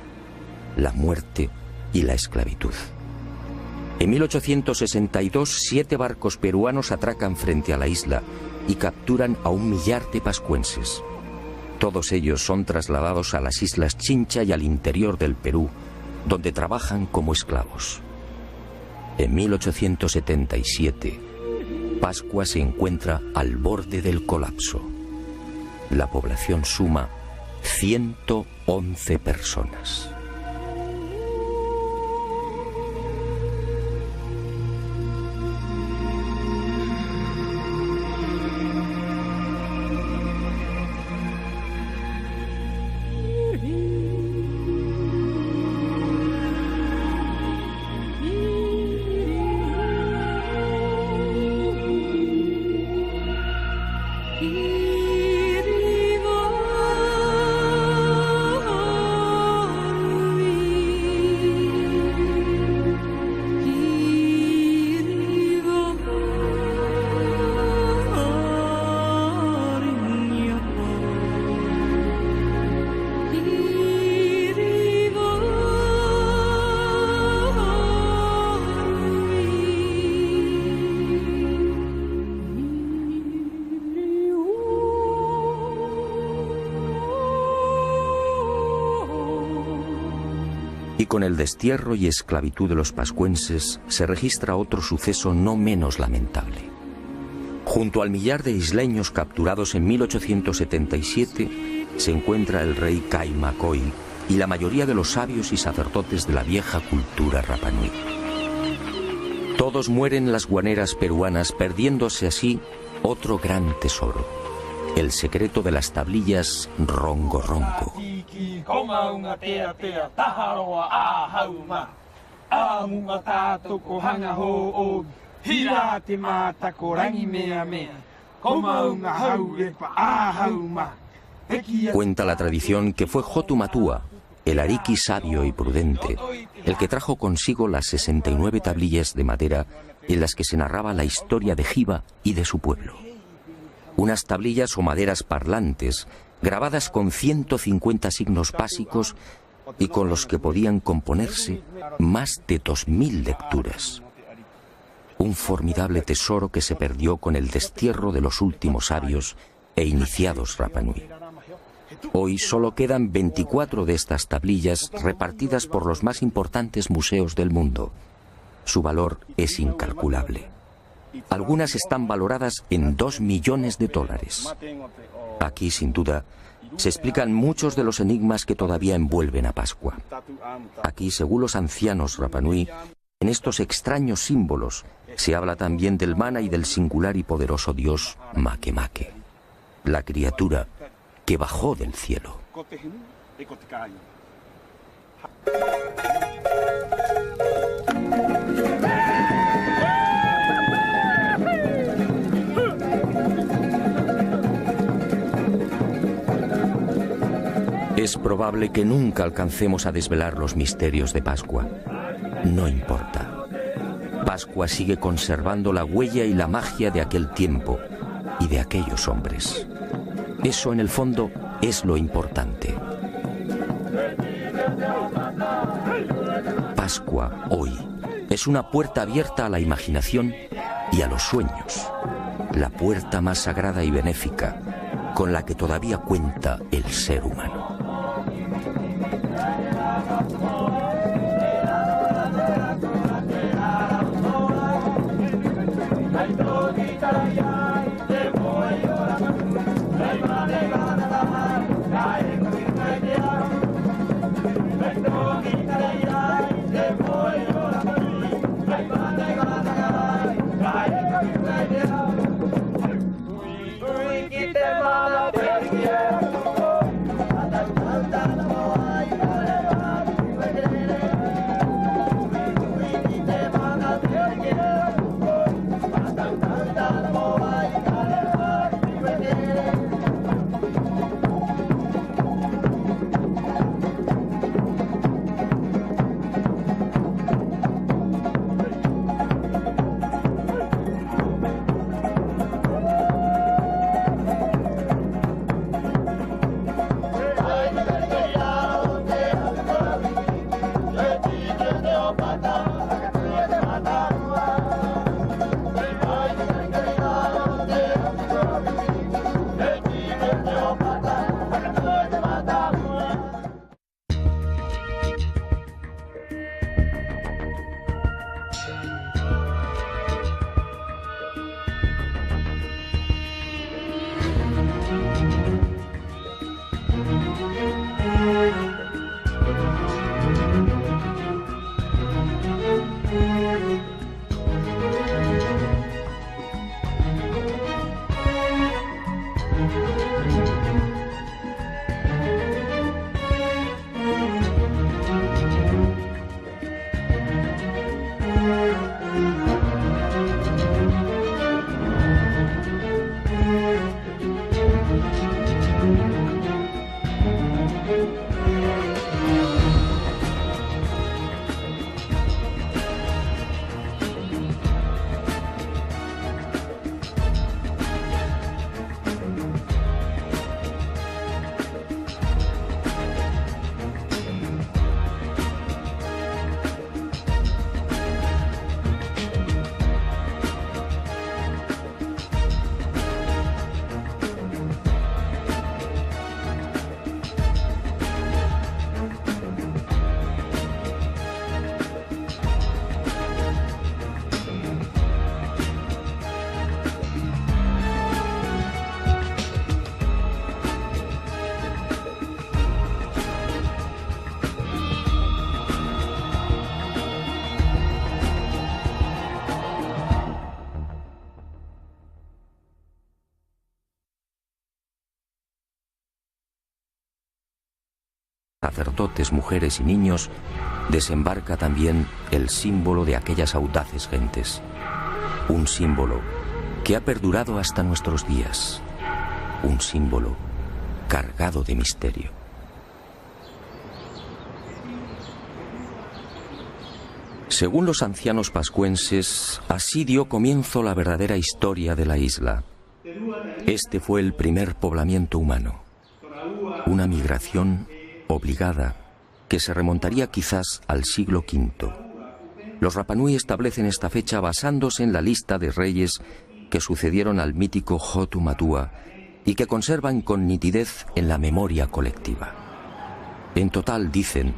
Speaker 2: la muerte y la esclavitud. En 1862, 7 barcos peruanos atracan frente a la isla y capturan a 1 millar de pascuenses. Todos ellos son trasladados a las islas Chincha y al interior del Perú, donde trabajan como esclavos. En 1877, Pascua se encuentra al borde del colapso. La población suma 111 personas. Y con el destierro y esclavitud de los pascuenses se registra otro suceso no menos lamentable. Junto al millar de isleños capturados en 1877 se encuentra el rey Caimacoy y la mayoría de los sabios y sacerdotes de la vieja cultura Rapa Nui. Todos mueren en las guaneras peruanas, perdiéndose así otro gran tesoro, el secreto de las tablillas Rongo Rongo. Cuenta la tradición que fue Jotumatua, el ariqui sabio y prudente, el que trajo consigo las 69 tablillas de madera en las que se narraba la historia de Jiva y de su pueblo. Unas tablillas o maderas parlantes, grabadas con 150 signos básicos y con los que podían componerse más de 2000 lecturas. Un formidable tesoro que se perdió con el destierro de los últimos sabios e iniciados Rapa Nui. Hoy solo quedan 24 de estas tablillas repartidas por los más importantes museos del mundo. Su valor es incalculable. Algunas están valoradas en $2 millones. Aquí, sin duda, se explican muchos de los enigmas que todavía envuelven a Pascua. Aquí, según los ancianos Rapa Nui, en estos extraños símbolos se habla también del mana y del singular y poderoso dios Makemake, la criatura que bajó del cielo. Es probable que nunca alcancemos a desvelar los misterios de Pascua. No importa. Pascua sigue conservando la huella y la magia de aquel tiempo y de aquellos hombres. Eso, en el fondo, es lo importante. Pascua, hoy, es una puerta abierta a la imaginación y a los sueños. La puerta más sagrada y benéfica con la que todavía cuenta el ser humano. Sacerdotes, mujeres y niños, desembarca también el símbolo de aquellas audaces gentes. Un símbolo que ha perdurado hasta nuestros días. Un símbolo cargado de misterio. Según los ancianos pascuenses, así dio comienzo la verdadera historia de la isla. Este fue el primer poblamiento humano. Una migración obligada, que se remontaría quizás al siglo V. Los Rapanui establecen esta fecha basándose en la lista de reyes que sucedieron al mítico Hotu Matua y que conservan con nitidez en la memoria colectiva. En total, dicen,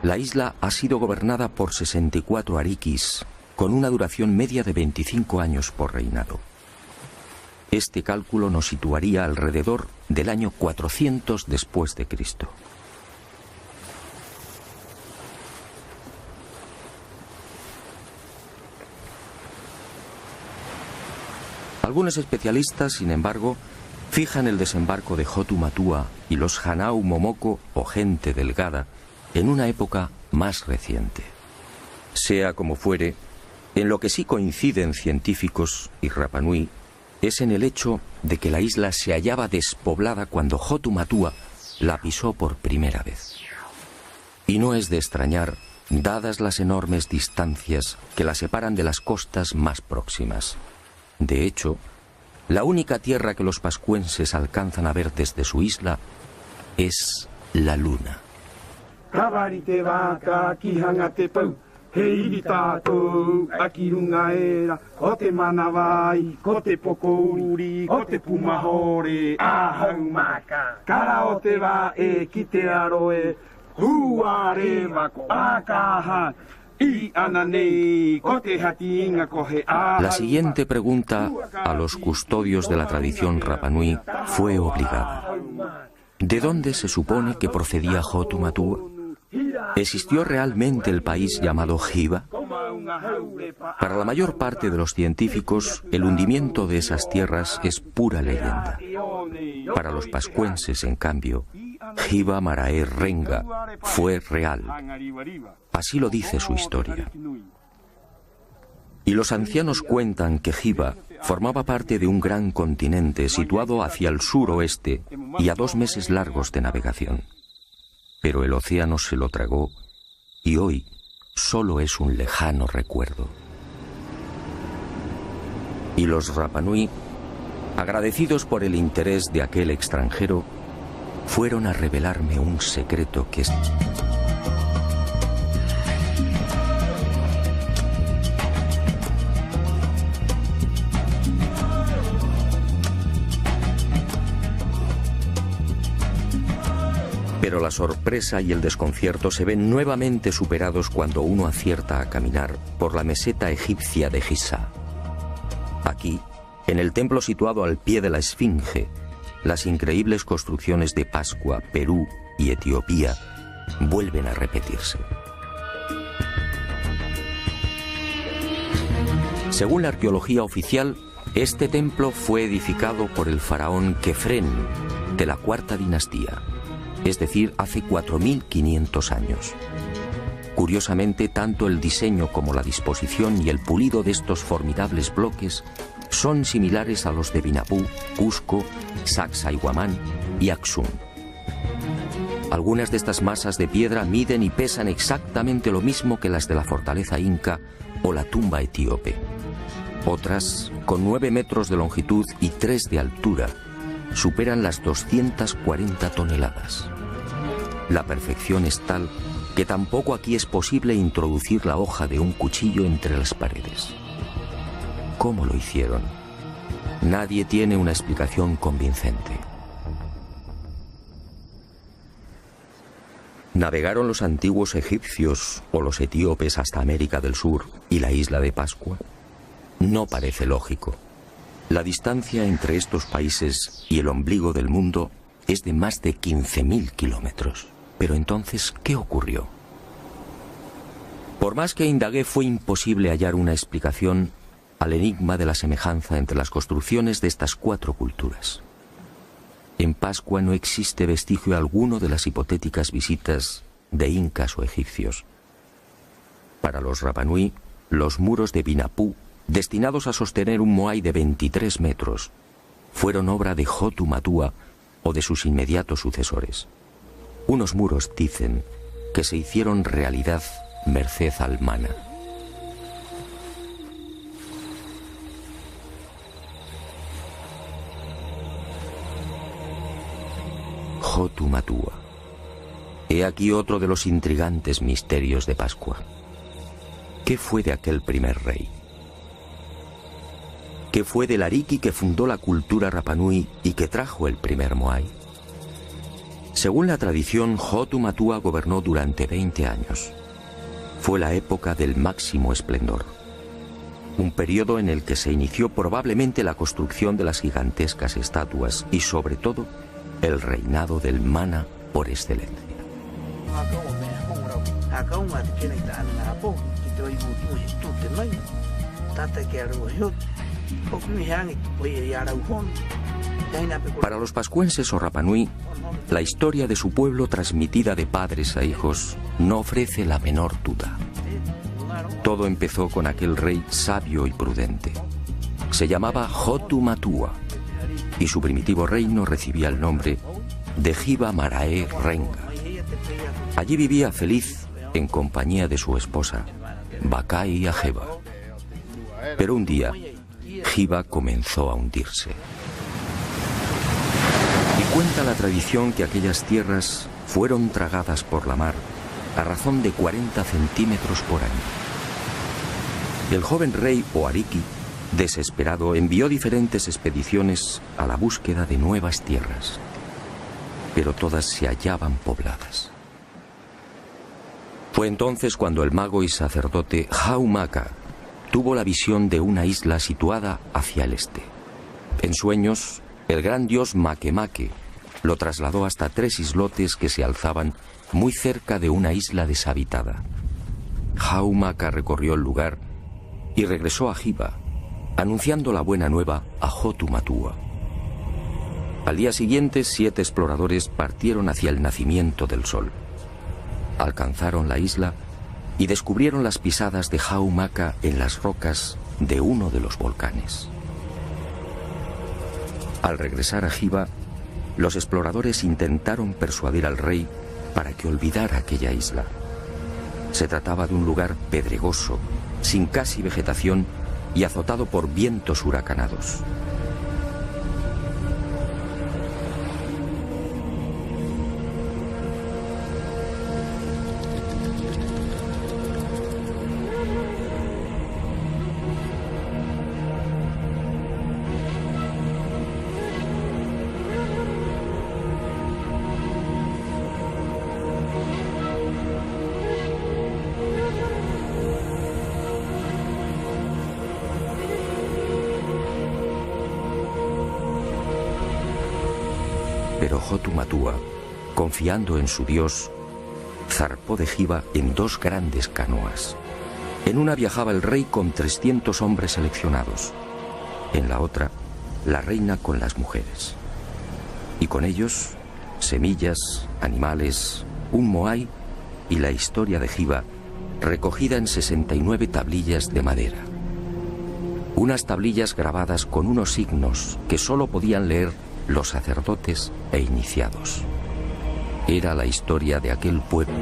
Speaker 2: la isla ha sido gobernada por 64 arikis, con una duración media de 25 años por reinado. Este cálculo nos situaría alrededor del año 400 después de Cristo. Algunos especialistas, sin embargo, fijan el desembarco de Hotu Matua y los Hanau Momoko, o gente delgada, en una época más reciente. Sea como fuere, en lo que sí coinciden científicos y Rapanui es en el hecho de que la isla se hallaba despoblada cuando Hotu Matua la pisó por primera vez. Y no es de extrañar dadas las enormes distancias que la separan de las costas más próximas. De hecho, la única tierra que los pascuenses alcanzan a ver desde su isla es la luna. La siguiente pregunta a los custodios de la tradición Rapanui fue obligada. ¿De dónde se supone que procedía Hotu Matua? ¿Existió realmente el país llamado Hiva? Para la mayor parte de los científicos, el hundimiento de esas tierras es pura leyenda. Para los pascuenses, en cambio, Hiva Marae Renga fue real. Así lo dice su historia. Y los ancianos cuentan que Hiva formaba parte de un gran continente situado hacia el suroeste y a 2 meses largos de navegación. Pero el océano se lo tragó y hoy solo es un lejano recuerdo. Y los Rapanui, agradecidos por el interés de aquel extranjero, fueron a revelarme un secreto que es... Pero la sorpresa y el desconcierto se ven nuevamente superados cuando uno acierta a caminar por la meseta egipcia de Giza. Aquí, en el templo situado al pie de la Esfinge, las increíbles construcciones de Pascua, Perú y Etiopía vuelven a repetirse. Según la arqueología oficial, este templo fue edificado por el faraón Kefren de la Cuarta Dinastía, es decir, hace 4.500 años. Curiosamente, tanto el diseño como la disposición y el pulido de estos formidables bloques son similares a los de Vinapú, Cusco, Sacsayhuamán y Aksum. Algunas de estas masas de piedra miden y pesan exactamente lo mismo que las de la fortaleza inca o la tumba etíope. Otras, con 9 metros de longitud y 3 de altura, superan las 240 toneladas. La perfección es tal que tampoco aquí es posible introducir la hoja de un cuchillo entre las paredes. ¿Cómo lo hicieron? Nadie tiene una explicación convincente. ¿Navegaron los antiguos egipcios o los etíopes hasta América del Sur y la isla de Pascua? No parece lógico. La distancia entre estos países y el ombligo del mundo es de más de 15.000 kilómetros. Pero entonces, ¿qué ocurrió? Por más que indagué, fue imposible hallar una explicación al enigma de la semejanza entre las construcciones de estas 4 culturas. En Pascua no existe vestigio alguno de las hipotéticas visitas de incas o egipcios. Para los Rapanui, los muros de Vinapú, destinados a sostener un moai de 23 metros, fueron obra de Hotu Matua o de sus inmediatos sucesores. Unos muros, dicen, que se hicieron realidad merced al mana. Hotu Matua. He aquí otro de los intrigantes misterios de Pascua. ¿Qué fue de aquel primer rey? ¿Qué fue del Ariki que fundó la cultura Rapanui y que trajo el primer moai? Según la tradición, Hotu Matua gobernó durante 20 años. Fue la época del máximo esplendor. Un periodo en el que se inició probablemente la construcción de las gigantescas estatuas y, sobre todo, el reinado del mana por excelencia. Para los pascuenses o Rapanui, la historia de su pueblo transmitida de padres a hijos no ofrece la menor duda. Todo empezó con aquel rey sabio y prudente. Se llamaba Hotu Matua y su primitivo reino recibía el nombre de Hiva Marae Renga. Allí vivía feliz en compañía de su esposa, Bakai y Ageba. Pero un día, Giba comenzó a hundirse. Y cuenta la tradición que aquellas tierras fueron tragadas por la mar a razón de 40 centímetros por año. El joven rey Oariki, desesperado, envió diferentes expediciones a la búsqueda de nuevas tierras, pero todas se hallaban pobladas. Fue entonces cuando el mago y sacerdote Haumaka tuvo la visión de una isla situada hacia el este. En sueños, el gran dios Makemake lo trasladó hasta 3 islotes que se alzaban muy cerca de una isla deshabitada. Haumaka recorrió el lugar y regresó a Giba, anunciando la buena nueva a Hotumatua. Al día siguiente, 7 exploradores partieron hacia el nacimiento del sol. Alcanzaron la isla y descubrieron las pisadas de Haumaka en las rocas de uno de los volcanes. Al regresar a Giba, los exploradores intentaron persuadir al rey para que olvidara aquella isla. Se trataba de un lugar pedregoso, sin casi vegetación y azotado por vientos huracanados. Pero Hotumatua, confiando en su dios, zarpó de Giba en 2 grandes canoas. En una viajaba el rey con 300 hombres seleccionados. En la otra, la reina con las mujeres. Y con ellos, semillas, animales, un moai y la historia de Giba, recogida en 69 tablillas de madera. Unas tablillas grabadas con unos signos que solo podían leer los sacerdotes e iniciados. Era la historia de aquel pueblo.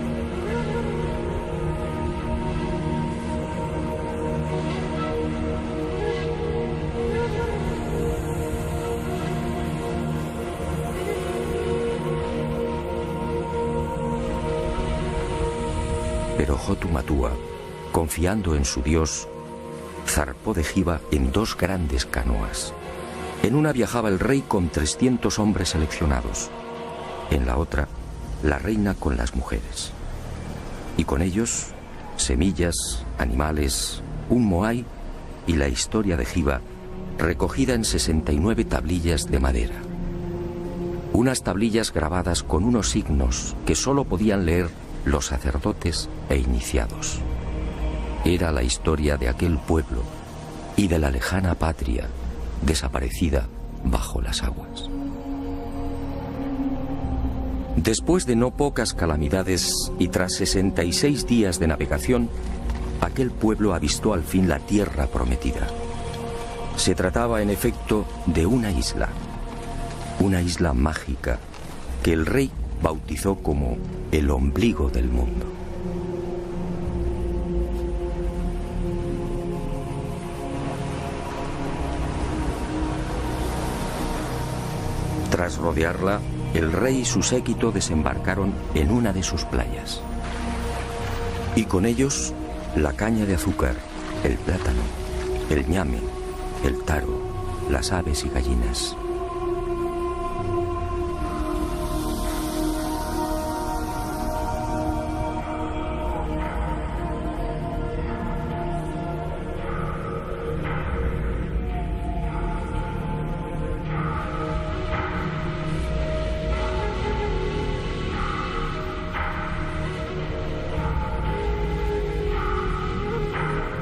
Speaker 2: Pero Hotumatua, confiando en su dios, zarpó de Giba en 2 grandes canoas. En una viajaba el rey con 300 hombres seleccionados. En la otra, la reina con las mujeres. Y con ellos, semillas, animales, un moai y la historia de Giba, recogida en 69 tablillas de madera. Unas tablillas grabadas con unos signos que solo podían leer los sacerdotes e iniciados. Era la historia de aquel pueblo y de la lejana patria desaparecida bajo las aguas. Después de no pocas calamidades y tras 66 días de navegación, aquel pueblo avistó al fin la tierra prometida. Se trataba en efecto de una isla mágica que el rey bautizó como el ombligo del mundo. Tras rodearla, el rey y su séquito desembarcaron en una de sus playas. Y con ellos, la caña de azúcar, el plátano, el ñame, el taro, las aves y gallinas.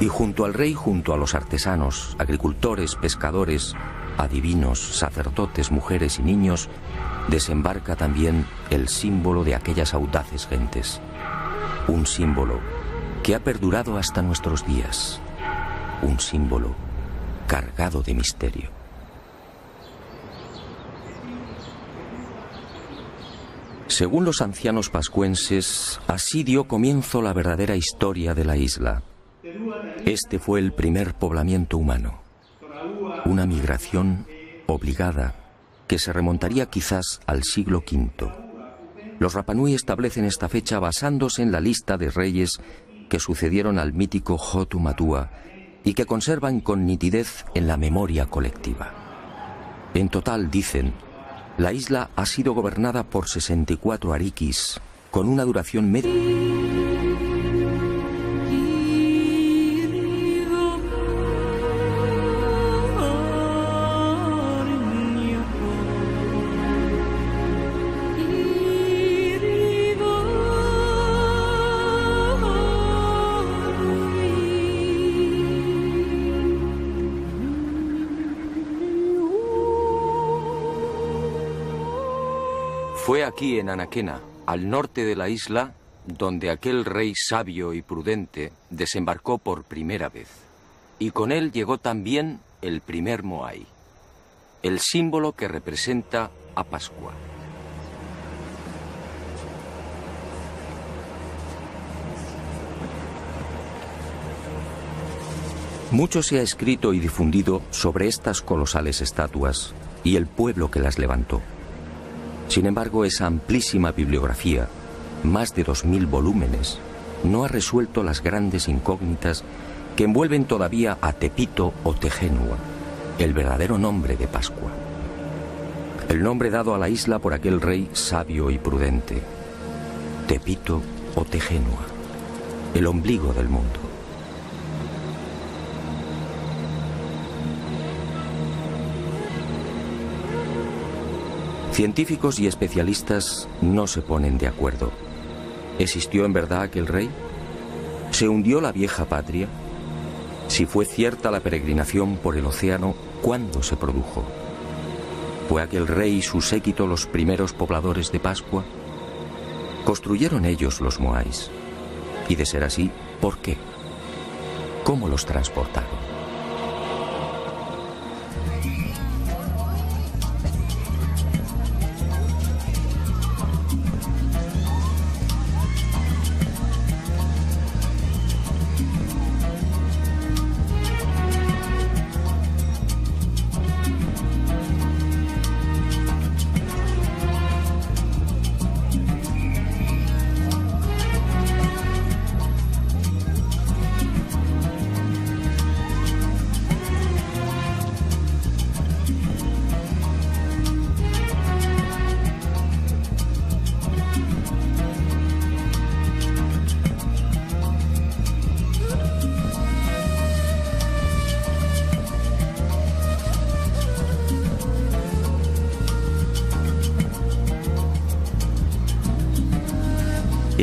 Speaker 2: Y junto al rey, junto a los artesanos, agricultores, pescadores, adivinos, sacerdotes, mujeres y niños, desembarca también el símbolo de aquellas audaces gentes. Un símbolo que ha perdurado hasta nuestros días. Un símbolo cargado de misterio. Según los ancianos pascuenses, así dio comienzo la verdadera historia de la isla. Este fue el primer poblamiento humano, una migración obligada que se remontaría quizás al siglo V. Los Rapanui establecen esta fecha basándose en la lista de reyes que sucedieron al mítico Hotu Matua y que conservan con nitidez en la memoria colectiva. En total, dicen, la isla ha sido gobernada por 64 arikis, con una duración media.
Speaker 1: Fue aquí en Anaquena, al norte de la isla, donde aquel rey sabio y prudente desembarcó por primera vez. Y con él llegó también el primer Moai, el símbolo que representa a Pascua.
Speaker 2: Mucho se ha escrito y difundido sobre estas colosales estatuas y el pueblo que las levantó. Sin embargo, esa amplísima bibliografía, más de 2000 volúmenes, no ha resuelto las grandes incógnitas que envuelven todavía a Tepito o Tejenua, el verdadero nombre de Pascua. El nombre dado a la isla por aquel rey sabio y prudente. Tepito o Tejenua, el ombligo del mundo. Científicos y especialistas no se ponen de acuerdo. ¿Existió en verdad aquel rey? ¿Se hundió la vieja patria? Si fue cierta la peregrinación por el océano, ¿cuándo se produjo? ¿Fue aquel rey y su séquito los primeros pobladores de Pascua? ¿Construyeron ellos los moais? Y de ser así, ¿por qué? ¿Cómo los transportaron?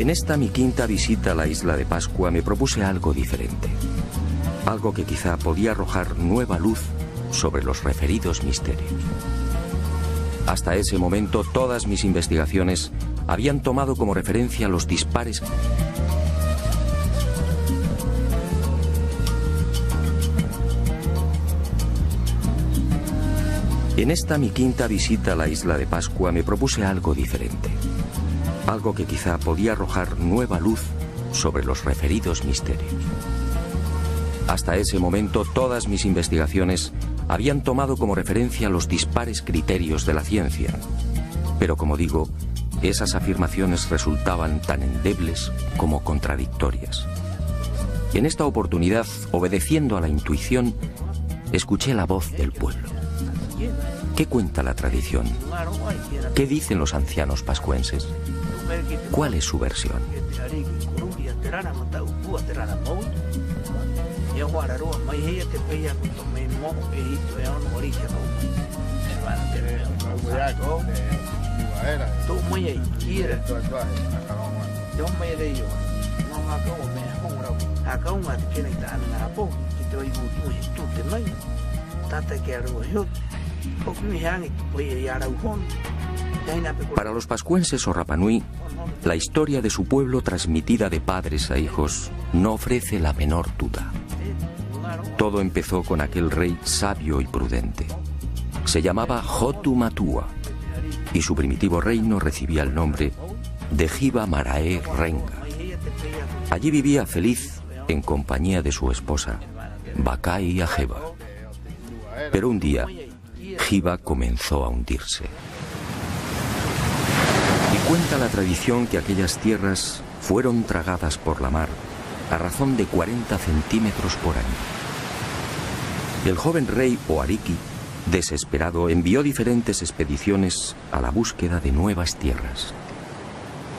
Speaker 2: En esta mi quinta visita a la isla de Pascua me propuse algo diferente. Algo que quizá podía arrojar nueva luz sobre los referidos misterios. Hasta ese momento todas mis investigaciones habían tomado como referencia los dispares En esta mi quinta visita a la isla de Pascua me propuse algo diferente. Algo que quizá podía arrojar nueva luz sobre los referidos misterios. Hasta ese momento todas mis investigaciones habían tomado como referencia los dispares criterios de la ciencia. Pero como digo, esas afirmaciones resultaban tan endebles como contradictorias. Y en esta oportunidad, obedeciendo a la intuición, escuché la voz del pueblo. ¿Qué cuenta la tradición? ¿Qué dicen los ancianos pascuenses? ¿Cuál es su versión? Para los pascuenses o Rapanui, la historia de su pueblo transmitida de padres a hijos no ofrece la menor duda. Todo empezó con aquel rey sabio y prudente. Se llamaba Hotu Matua y su primitivo reino recibía el nombre de Hiva Marae Renga. Allí vivía feliz en compañía de su esposa, Bakai Ajeva. Pero un día, Hiva comenzó a hundirse. Y cuenta la tradición que aquellas tierras fueron tragadas por la mar a razón de 40 centímetros por año. El joven rey Oariki, desesperado, envió diferentes expediciones a la búsqueda de nuevas tierras,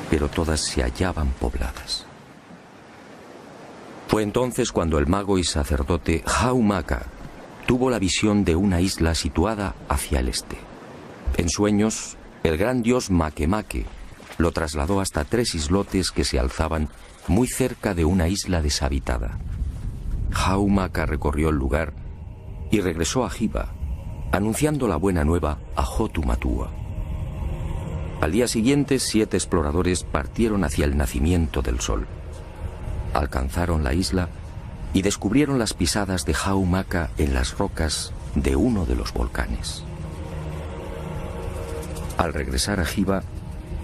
Speaker 2: pero todas se hallaban pobladas. Fue entonces cuando el mago y sacerdote Haumaka tuvo la visión de una isla situada hacia el este. En sueños, el gran dios Makemake lo trasladó hasta 3 islotes que se alzaban muy cerca de una isla deshabitada. Haumaka recorrió el lugar y regresó a Hiva, anunciando la buena nueva a Hotumatua. Al día siguiente, 7 exploradores partieron hacia el nacimiento del sol. Alcanzaron la isla y descubrieron las pisadas de Haumaka en las rocas de uno de los volcanes. Al regresar a Hiva,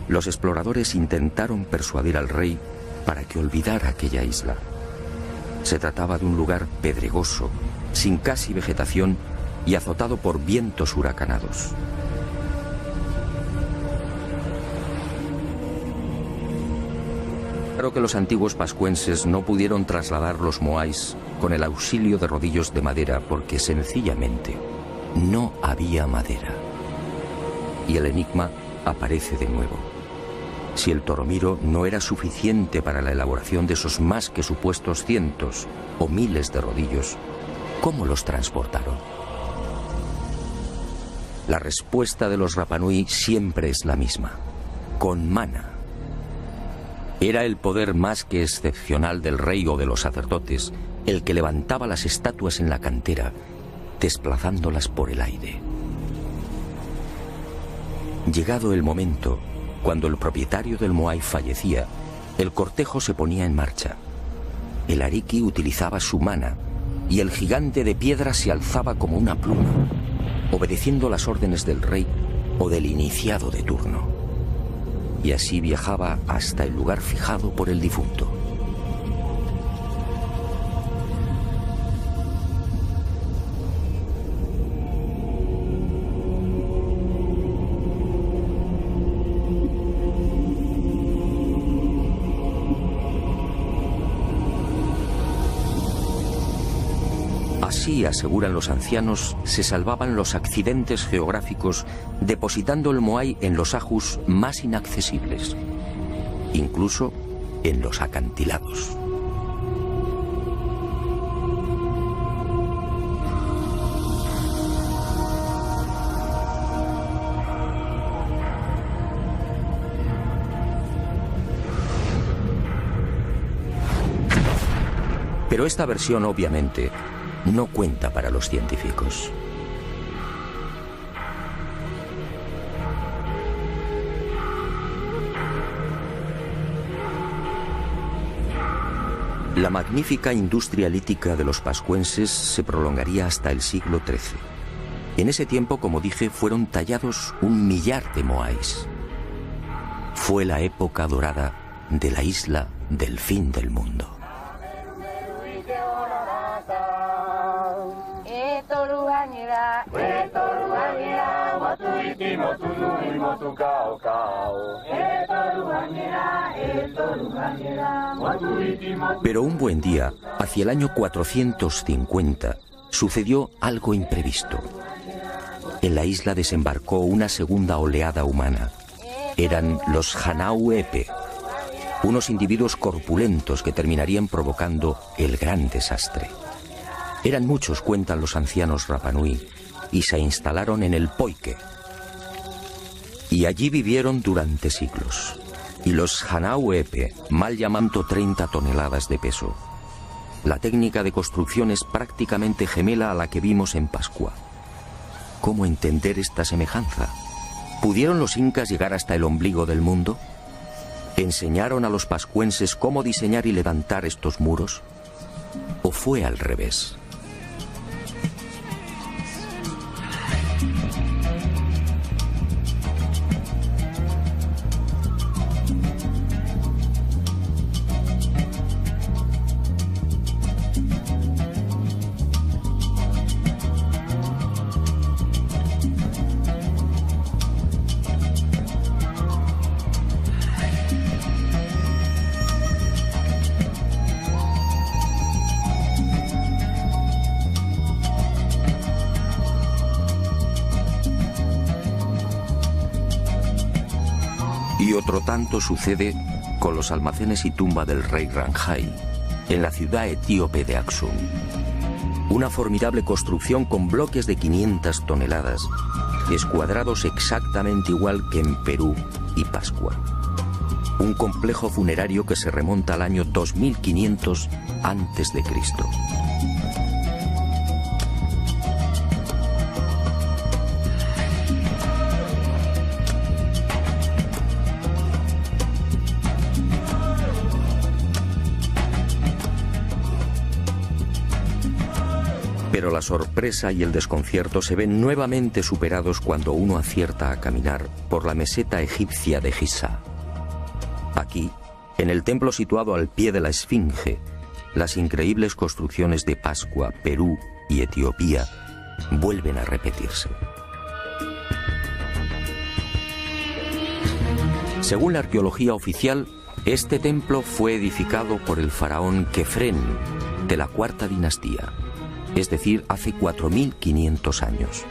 Speaker 2: los exploradores intentaron persuadir al rey para que olvidara aquella isla. Se trataba de un lugar pedregoso, sin casi vegetación y azotado por vientos huracanados. Claro que los antiguos pascuenses no pudieron trasladar los moais con el auxilio de rodillos de madera porque sencillamente no había madera. Y el enigma aparece de nuevo. Si el toromiro no era suficiente para la elaboración de esos más que supuestos cientos o miles de rodillos, ¿cómo los transportaron? La respuesta de los Rapanui siempre es la misma: con mana. Era el poder más que excepcional del rey o de los sacerdotes el que levantaba las estatuas en la cantera, desplazándolas por el aire. Llegado el momento, cuando el propietario del moai fallecía, el cortejo se ponía en marcha. El ariki utilizaba su mana y el gigante de piedra se alzaba como una pluma, obedeciendo las órdenes del rey o del iniciado de turno. Y así viajaba hasta el lugar fijado por el difunto. Así, aseguran los ancianos, se salvaban los accidentes geográficos depositando el moai en los ajus más inaccesibles, incluso en los acantilados. Pero esta versión, obviamente, no cuenta para los científicos. La magnífica industria lítica de los pascuenses se prolongaría hasta el siglo XIII. En ese tiempo, como dije, fueron tallados 1 millar de moais. Fue la época dorada de la isla del fin del mundo. Pero un buen día, hacia el año 450, sucedió algo imprevisto. En la isla desembarcó una segunda oleada humana. Eran los Hanau Epe, unos individuos corpulentos que terminarían provocando el gran desastre. Eran muchos, cuentan los ancianos Rapanui, y se instalaron en el Poike. Y allí vivieron durante siglos. Y los Hanau Epe, mal llamando 30 toneladas de peso. La técnica de construcción es prácticamente gemela a la que vimos en Pascua. ¿Cómo entender esta semejanza? ¿Pudieron los incas llegar hasta el ombligo del mundo? ¿Enseñaron a los pascuenses cómo diseñar y levantar estos muros? ¿O fue al revés? Y otro tanto sucede con los almacenes y tumba del rey Ranjai, en la ciudad etíope de Aksum. Una formidable construcción con bloques de 500 toneladas, escuadrados exactamente igual que en Perú y Pascua. Un complejo funerario que se remonta al año 2500 a.C. Pero la sorpresa y el desconcierto se ven nuevamente superados cuando uno acierta a caminar por la meseta egipcia de Giza. Aquí, en el templo situado al pie de la Esfinge, las increíbles construcciones de Pascua, Perú y Etiopía vuelven a repetirse. Según la arqueología oficial, este templo fue edificado por el faraón Kefren de la cuarta dinastía, es decir, hace 4500 años.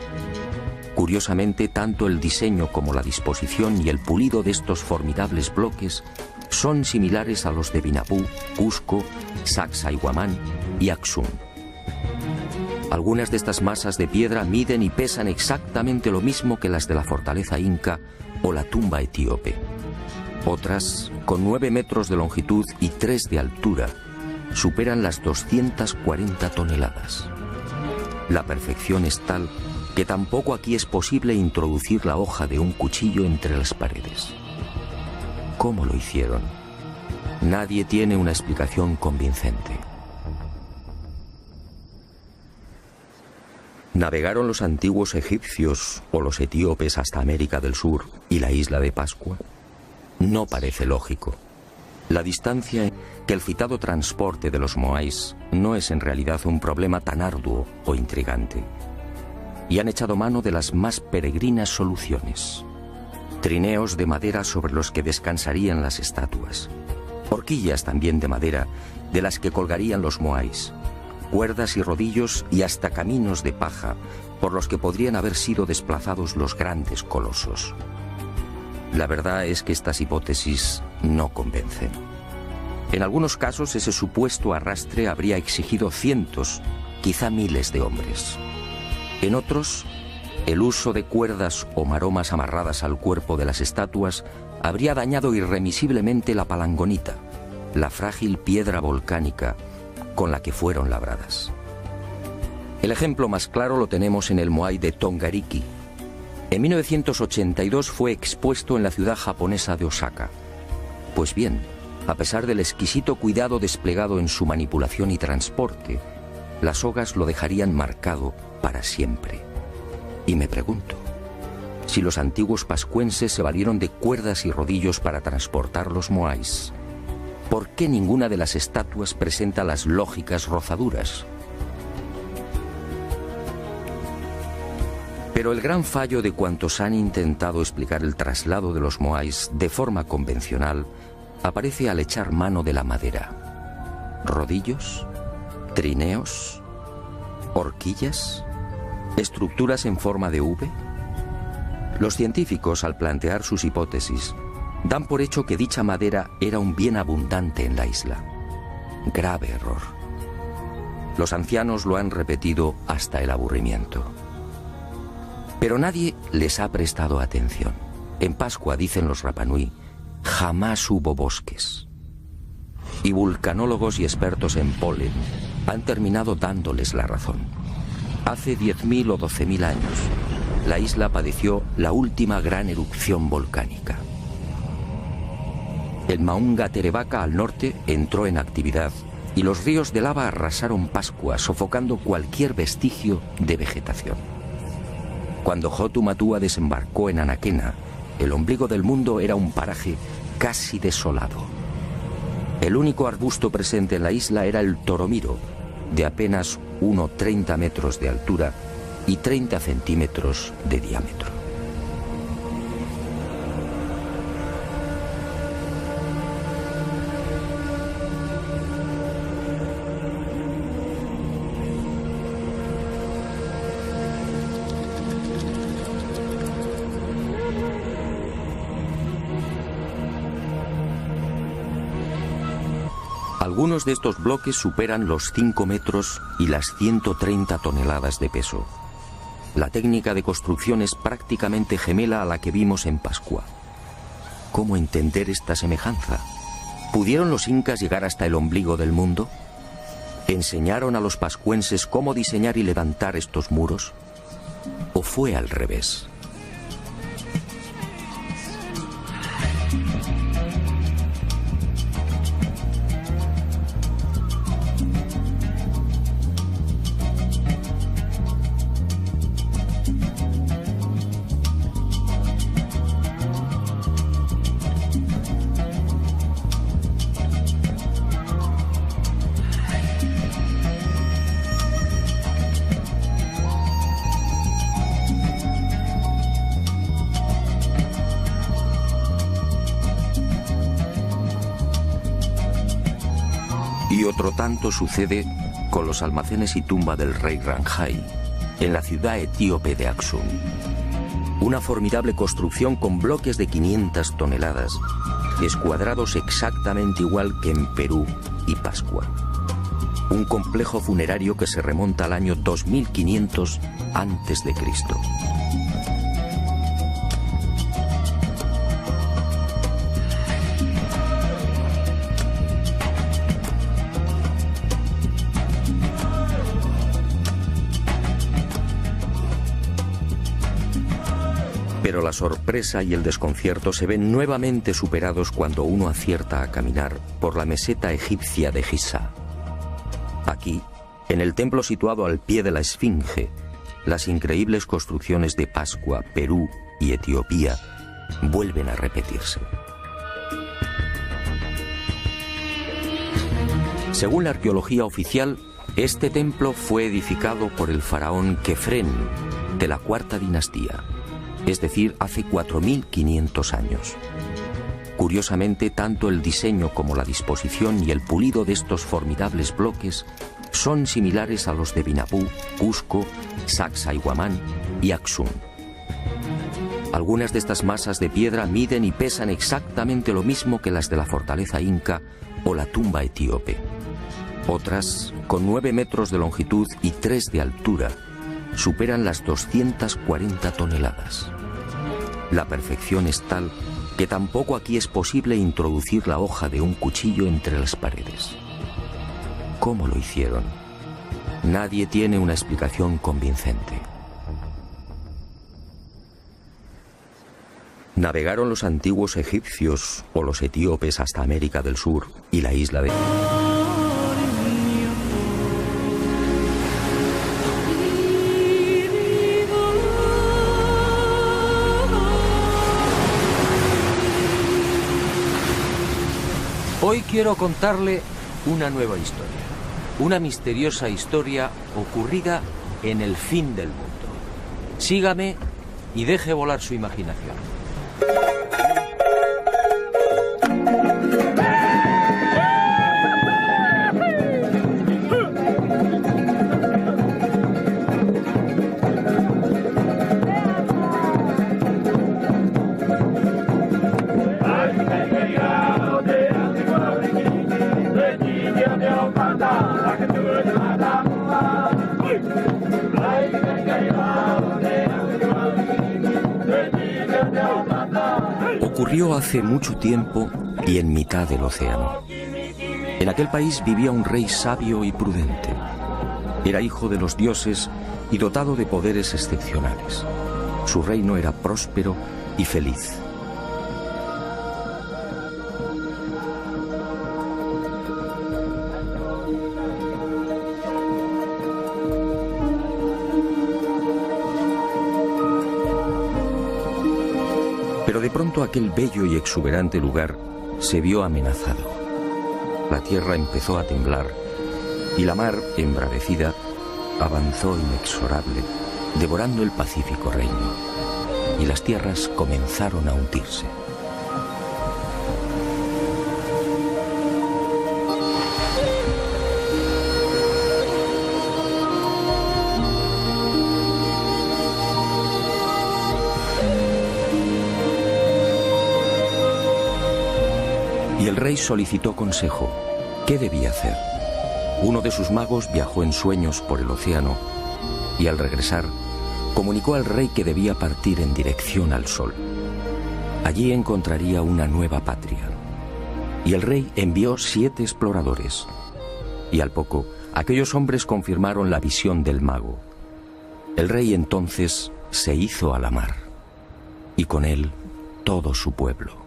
Speaker 2: Curiosamente, tanto el diseño como la disposición y el pulido de estos formidables bloques son similares a los de Binapú, Cusco, Sacsayhuamán y Aksum. Algunas de estas masas de piedra miden y pesan exactamente lo mismo que las de la fortaleza inca o la tumba etíope. Otras, con 9 metros de longitud y 3 de altura, superan las 240 toneladas. La perfección es tal que tampoco aquí es posible introducir la hoja de un cuchillo entre las paredes. ¿Cómo lo hicieron? Nadie tiene una explicación convincente. ¿Navegaron los antiguos egipcios o los etíopes hasta América del Sur y la isla de Pascua? No parece lógico. La distancia que el citado transporte de los moais no es en realidad un problema tan arduo o intrigante. Y han echado mano de las más peregrinas soluciones. Trineos de madera sobre los que descansarían las estatuas. Horquillas también de madera de las que colgarían los moais. Cuerdas y rodillos y hasta caminos de paja por los que podrían haber sido desplazados los grandes colosos. La verdad es que estas hipótesis no convencen. En algunos casos ese supuesto arrastre habría exigido cientos, quizá miles de hombres. En otros, el uso de cuerdas o maromas amarradas al cuerpo de las estatuas habría dañado irremisiblemente la palangonita, la frágil piedra volcánica con la que fueron labradas. El ejemplo más claro lo tenemos en el moai de Tongariki. En 1982 fue expuesto en la ciudad japonesa de Osaka. Pues bien, a pesar del exquisito cuidado desplegado en su manipulación y transporte, las sogas lo dejarían marcado para siempre. Y me pregunto, si los antiguos pascuenses se valieron de cuerdas y rodillos para transportar los moais, ¿por qué ninguna de las estatuas presenta las lógicas rozaduras? Pero el gran fallo de cuantos han intentado explicar el traslado de los moais de forma convencional aparece al echar mano de la madera. ¿Rodillos? ¿Trineos? ¿Horquillas? ¿Estructuras en forma de V? Los científicos, al plantear sus hipótesis, dan por hecho que dicha madera era un bien abundante en la isla. Grave error. Los ancianos lo han repetido hasta el aburrimiento. Pero nadie les ha prestado atención. En Pascua, dicen los Rapanui, jamás hubo bosques. Y vulcanólogos y expertos en polen han terminado dándoles la razón. Hace 10.000 o 12.000 años, la isla padeció la última gran erupción volcánica. El Maunga Terebaka al norte entró en actividad y los ríos de lava arrasaron Pascua, sofocando cualquier vestigio de vegetación. Cuando Hotu Matua desembarcó en Anaquena, el ombligo del mundo era un paraje casi desolado. El único arbusto presente en la isla era el toromiro, de apenas 1,30 metros de altura y 30 centímetros de diámetro. Algunos de estos bloques superan los 5 metros y las 130 toneladas de peso. La técnica de construcción es prácticamente gemela a la que vimos en Pascua. ¿Cómo entender esta semejanza? ¿Pudieron los incas llegar hasta el ombligo del mundo? ¿Enseñaron a los pascuenses cómo diseñar y levantar estos muros? ¿O fue al revés? Y otro tanto sucede con los almacenes y tumba del rey Ranjai, en la ciudad etíope de Aksum. Una formidable construcción con bloques de 500 toneladas, escuadrados exactamente igual que en Perú y Pascua. Un complejo funerario que se remonta al año 2500 a.C. Pero la sorpresa y el desconcierto se ven nuevamente superados cuando uno acierta a caminar por la meseta egipcia de Giza. Aquí, en el templo situado al pie de la Esfinge, las increíbles construcciones de Pascua, Perú y Etiopía vuelven a repetirse. Según la arqueología oficial, este templo fue edificado por el faraón Kefren de la cuarta dinastía, es decir, hace 4500 años. Curiosamente, tanto el diseño como la disposición y el pulido de estos formidables bloques son similares a los de Binapú, Cusco, Sacsayhuamán y Aksum. Algunas de estas masas de piedra miden y pesan exactamente lo mismo que las de la fortaleza inca o la tumba etíope. Otras, con 9 metros de longitud y 3 de altura, superan las 240 toneladas. La perfección es tal que tampoco aquí es posible introducir la hoja de un cuchillo entre las paredes. ¿Cómo lo hicieron? Nadie tiene una explicación convincente. ¿Navegaron los antiguos egipcios o los etíopes hasta América del Sur y la isla de...
Speaker 1: Hoy quiero contarle una nueva historia, una misteriosa historia ocurrida en el fin del mundo. Sígame y deje volar su imaginación.
Speaker 2: Ocurrió hace mucho tiempo y en mitad del océano. En aquel país vivía un rey sabio y prudente. Era hijo de los dioses y dotado de poderes excepcionales. Su reino era próspero y feliz. Pero de pronto aquel bello y exuberante lugar se vio amenazado. La tierra empezó a temblar y la mar, embravecida, avanzó inexorable, devorando el pacífico reino, y las tierras comenzaron a hundirse. Y el rey solicitó consejo ¿Qué debía hacer? Uno de sus magos viajó en sueños por el océano y al regresar comunicó al rey que debía partir en dirección al sol. Allí encontraría una nueva patria. Y el rey envió 7 exploradores. Y al poco, aquellos hombres confirmaron la visión del mago. El rey entonces se hizo a la mar, y con él todo su pueblo.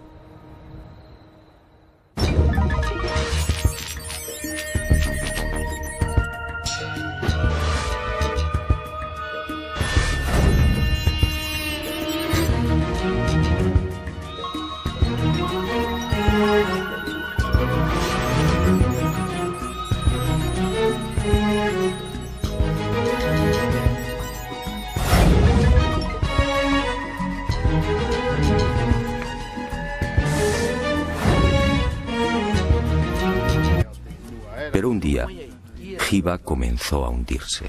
Speaker 2: Pero un día, Hiva comenzó a hundirse.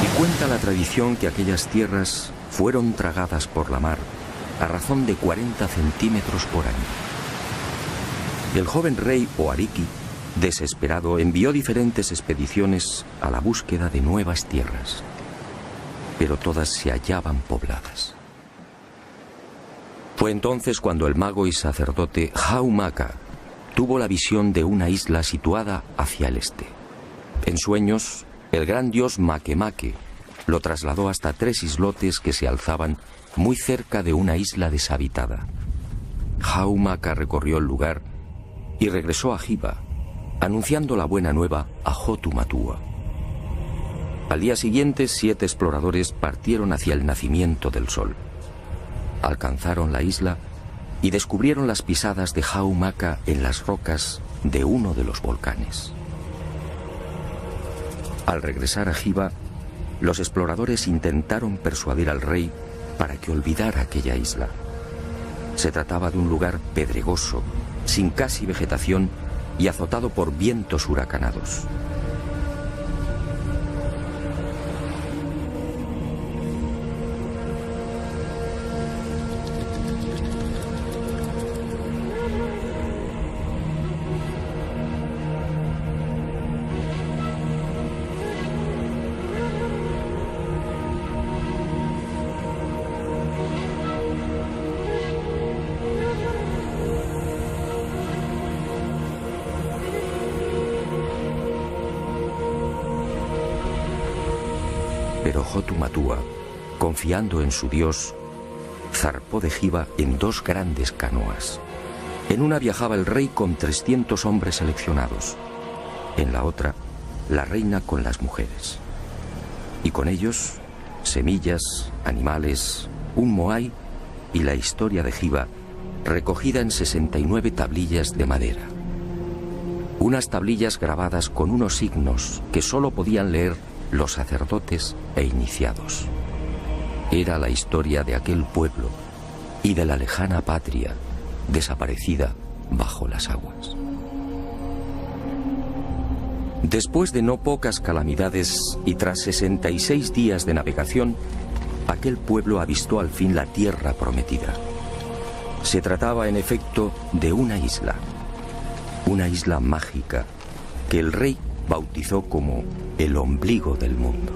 Speaker 2: Y cuenta la tradición que aquellas tierras fueron tragadas por la mar a razón de 40 centímetros por año. El joven rey Oariki, desesperado, envió diferentes expediciones a la búsqueda de nuevas tierras, pero todas se hallaban pobladas. Fue entonces cuando el mago y sacerdote Haumaka tuvo la visión de una isla situada hacia el este. En sueños, el gran dios Makemake lo trasladó hasta 3 islotes que se alzaban muy cerca de una isla deshabitada. Haumaka recorrió el lugar y regresó a Hiva, anunciando la buena nueva a Hotumatua. Al día siguiente, 7 exploradores partieron hacia el nacimiento del sol. Alcanzaron la isla y descubrieron las pisadas de Haumaka en las rocas de uno de los volcanes. Al regresar a Hiva, los exploradores intentaron persuadir al rey para que olvidara aquella isla. Se trataba de un lugar pedregoso, sin casi vegetación y azotado por vientos huracanados. Pero Hotumatua, confiando en su dios, zarpó de Hiva en 2 grandes canoas. En una viajaba el rey con 300 hombres seleccionados. En la otra, la reina con las mujeres. Y con ellos, semillas, animales, un moai y la historia de Hiva, recogida en 69 tablillas de madera. Unas tablillas grabadas con unos signos que solo podían leer los sacerdotes e iniciados. Era la historia de aquel pueblo y de la lejana patria desaparecida bajo las aguas. Después de no pocas calamidades y tras 66 días de navegación, aquel pueblo avistó al fin la tierra prometida. Se trataba en efecto de una isla mágica que el rey bautizó como el ombligo del mundo.